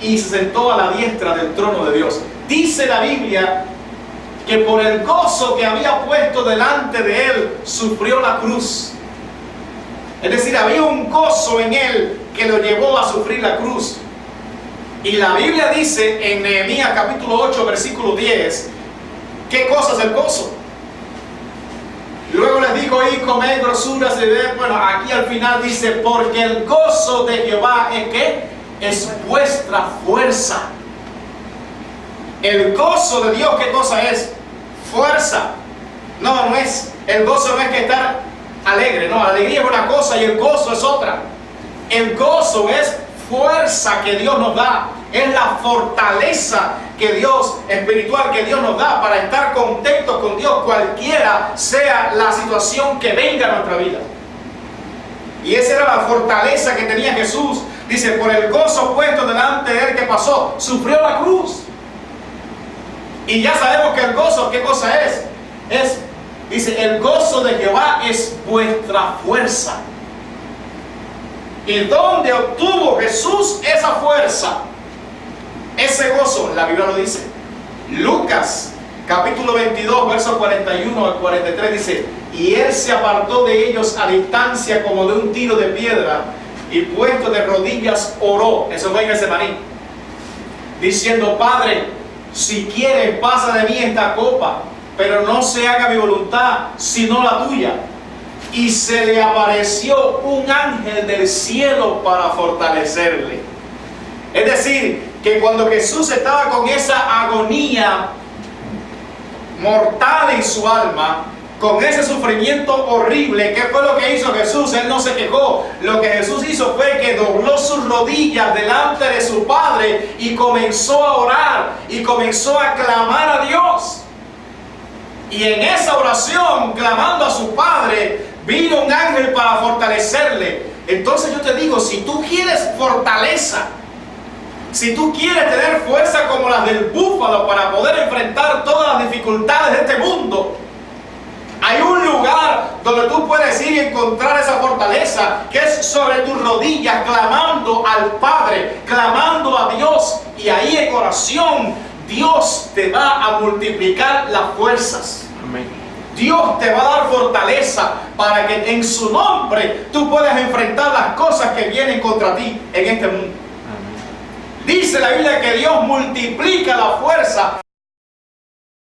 y se sentó a la diestra del trono de Dios. Dice la Biblia que por el gozo que había puesto delante de él sufrió la cruz. Es decir, había un gozo en él que lo llevó a sufrir la cruz. Y la Biblia dice en Nehemías capítulo 8 versículo 10, ¿qué cosa es el gozo? Luego les dijo: y comed grosuras y bebed. Bueno, aquí al final dice: porque el gozo de Jehová es ¿qué? Es vuestra fuerza. El gozo de Dios, ¿qué cosa es? Fuerza. No es. El gozo no es que estar alegre, no, la alegría es una cosa y el gozo es otra. El gozo es fuerza que Dios nos da, Es la fortaleza que Dios, espiritual, que Dios nos da para estar contentos con Dios, cualquiera sea la situación que venga a nuestra vida. Y esa era la fortaleza que tenía Jesús. Dice, por el gozo puesto delante de él, que pasó, sufrió la cruz. Y ya sabemos que el gozo, ¿qué cosa es? Dice, el gozo de Jehová es vuestra fuerza. ¿Y dónde obtuvo Jesús esa fuerza? Ese gozo, la Biblia lo dice. Lucas, capítulo 22, versos 41 al 43, dice, y él se apartó de ellos a distancia como de un tiro de piedra, y puesto de rodillas oró. Eso fue en Getsemaní, diciendo, Padre, si quieres, pasa de mí esta copa, pero no se haga mi voluntad, sino la tuya. Y se le apareció un ángel del cielo para fortalecerle. Es decir, que cuando Jesús estaba con esa agonía mortal en su alma, con ese sufrimiento horrible, ¿qué fue lo que hizo Jesús? Él no se quejó. Lo que Jesús hizo fue que dobló sus rodillas delante de su Padre y comenzó a orar y comenzó a clamar a Dios. Y en esa oración, clamando a su Padre, vino un ángel para fortalecerle. Entonces yo te digo, si tú quieres fortaleza, si tú quieres tener fuerza como las del búfalo para poder enfrentar todas las dificultades de este mundo, hay un lugar donde tú puedes ir y encontrar esa fortaleza, que es sobre tus rodillas, clamando al Padre, clamando a Dios. Y ahí en oración, Dios te va a multiplicar las fuerzas. Amén. Dios te va a dar fortaleza para que en su nombre tú puedas enfrentar las cosas que vienen contra ti en este mundo. Amén. Dice la Biblia que Dios multiplica la fuerza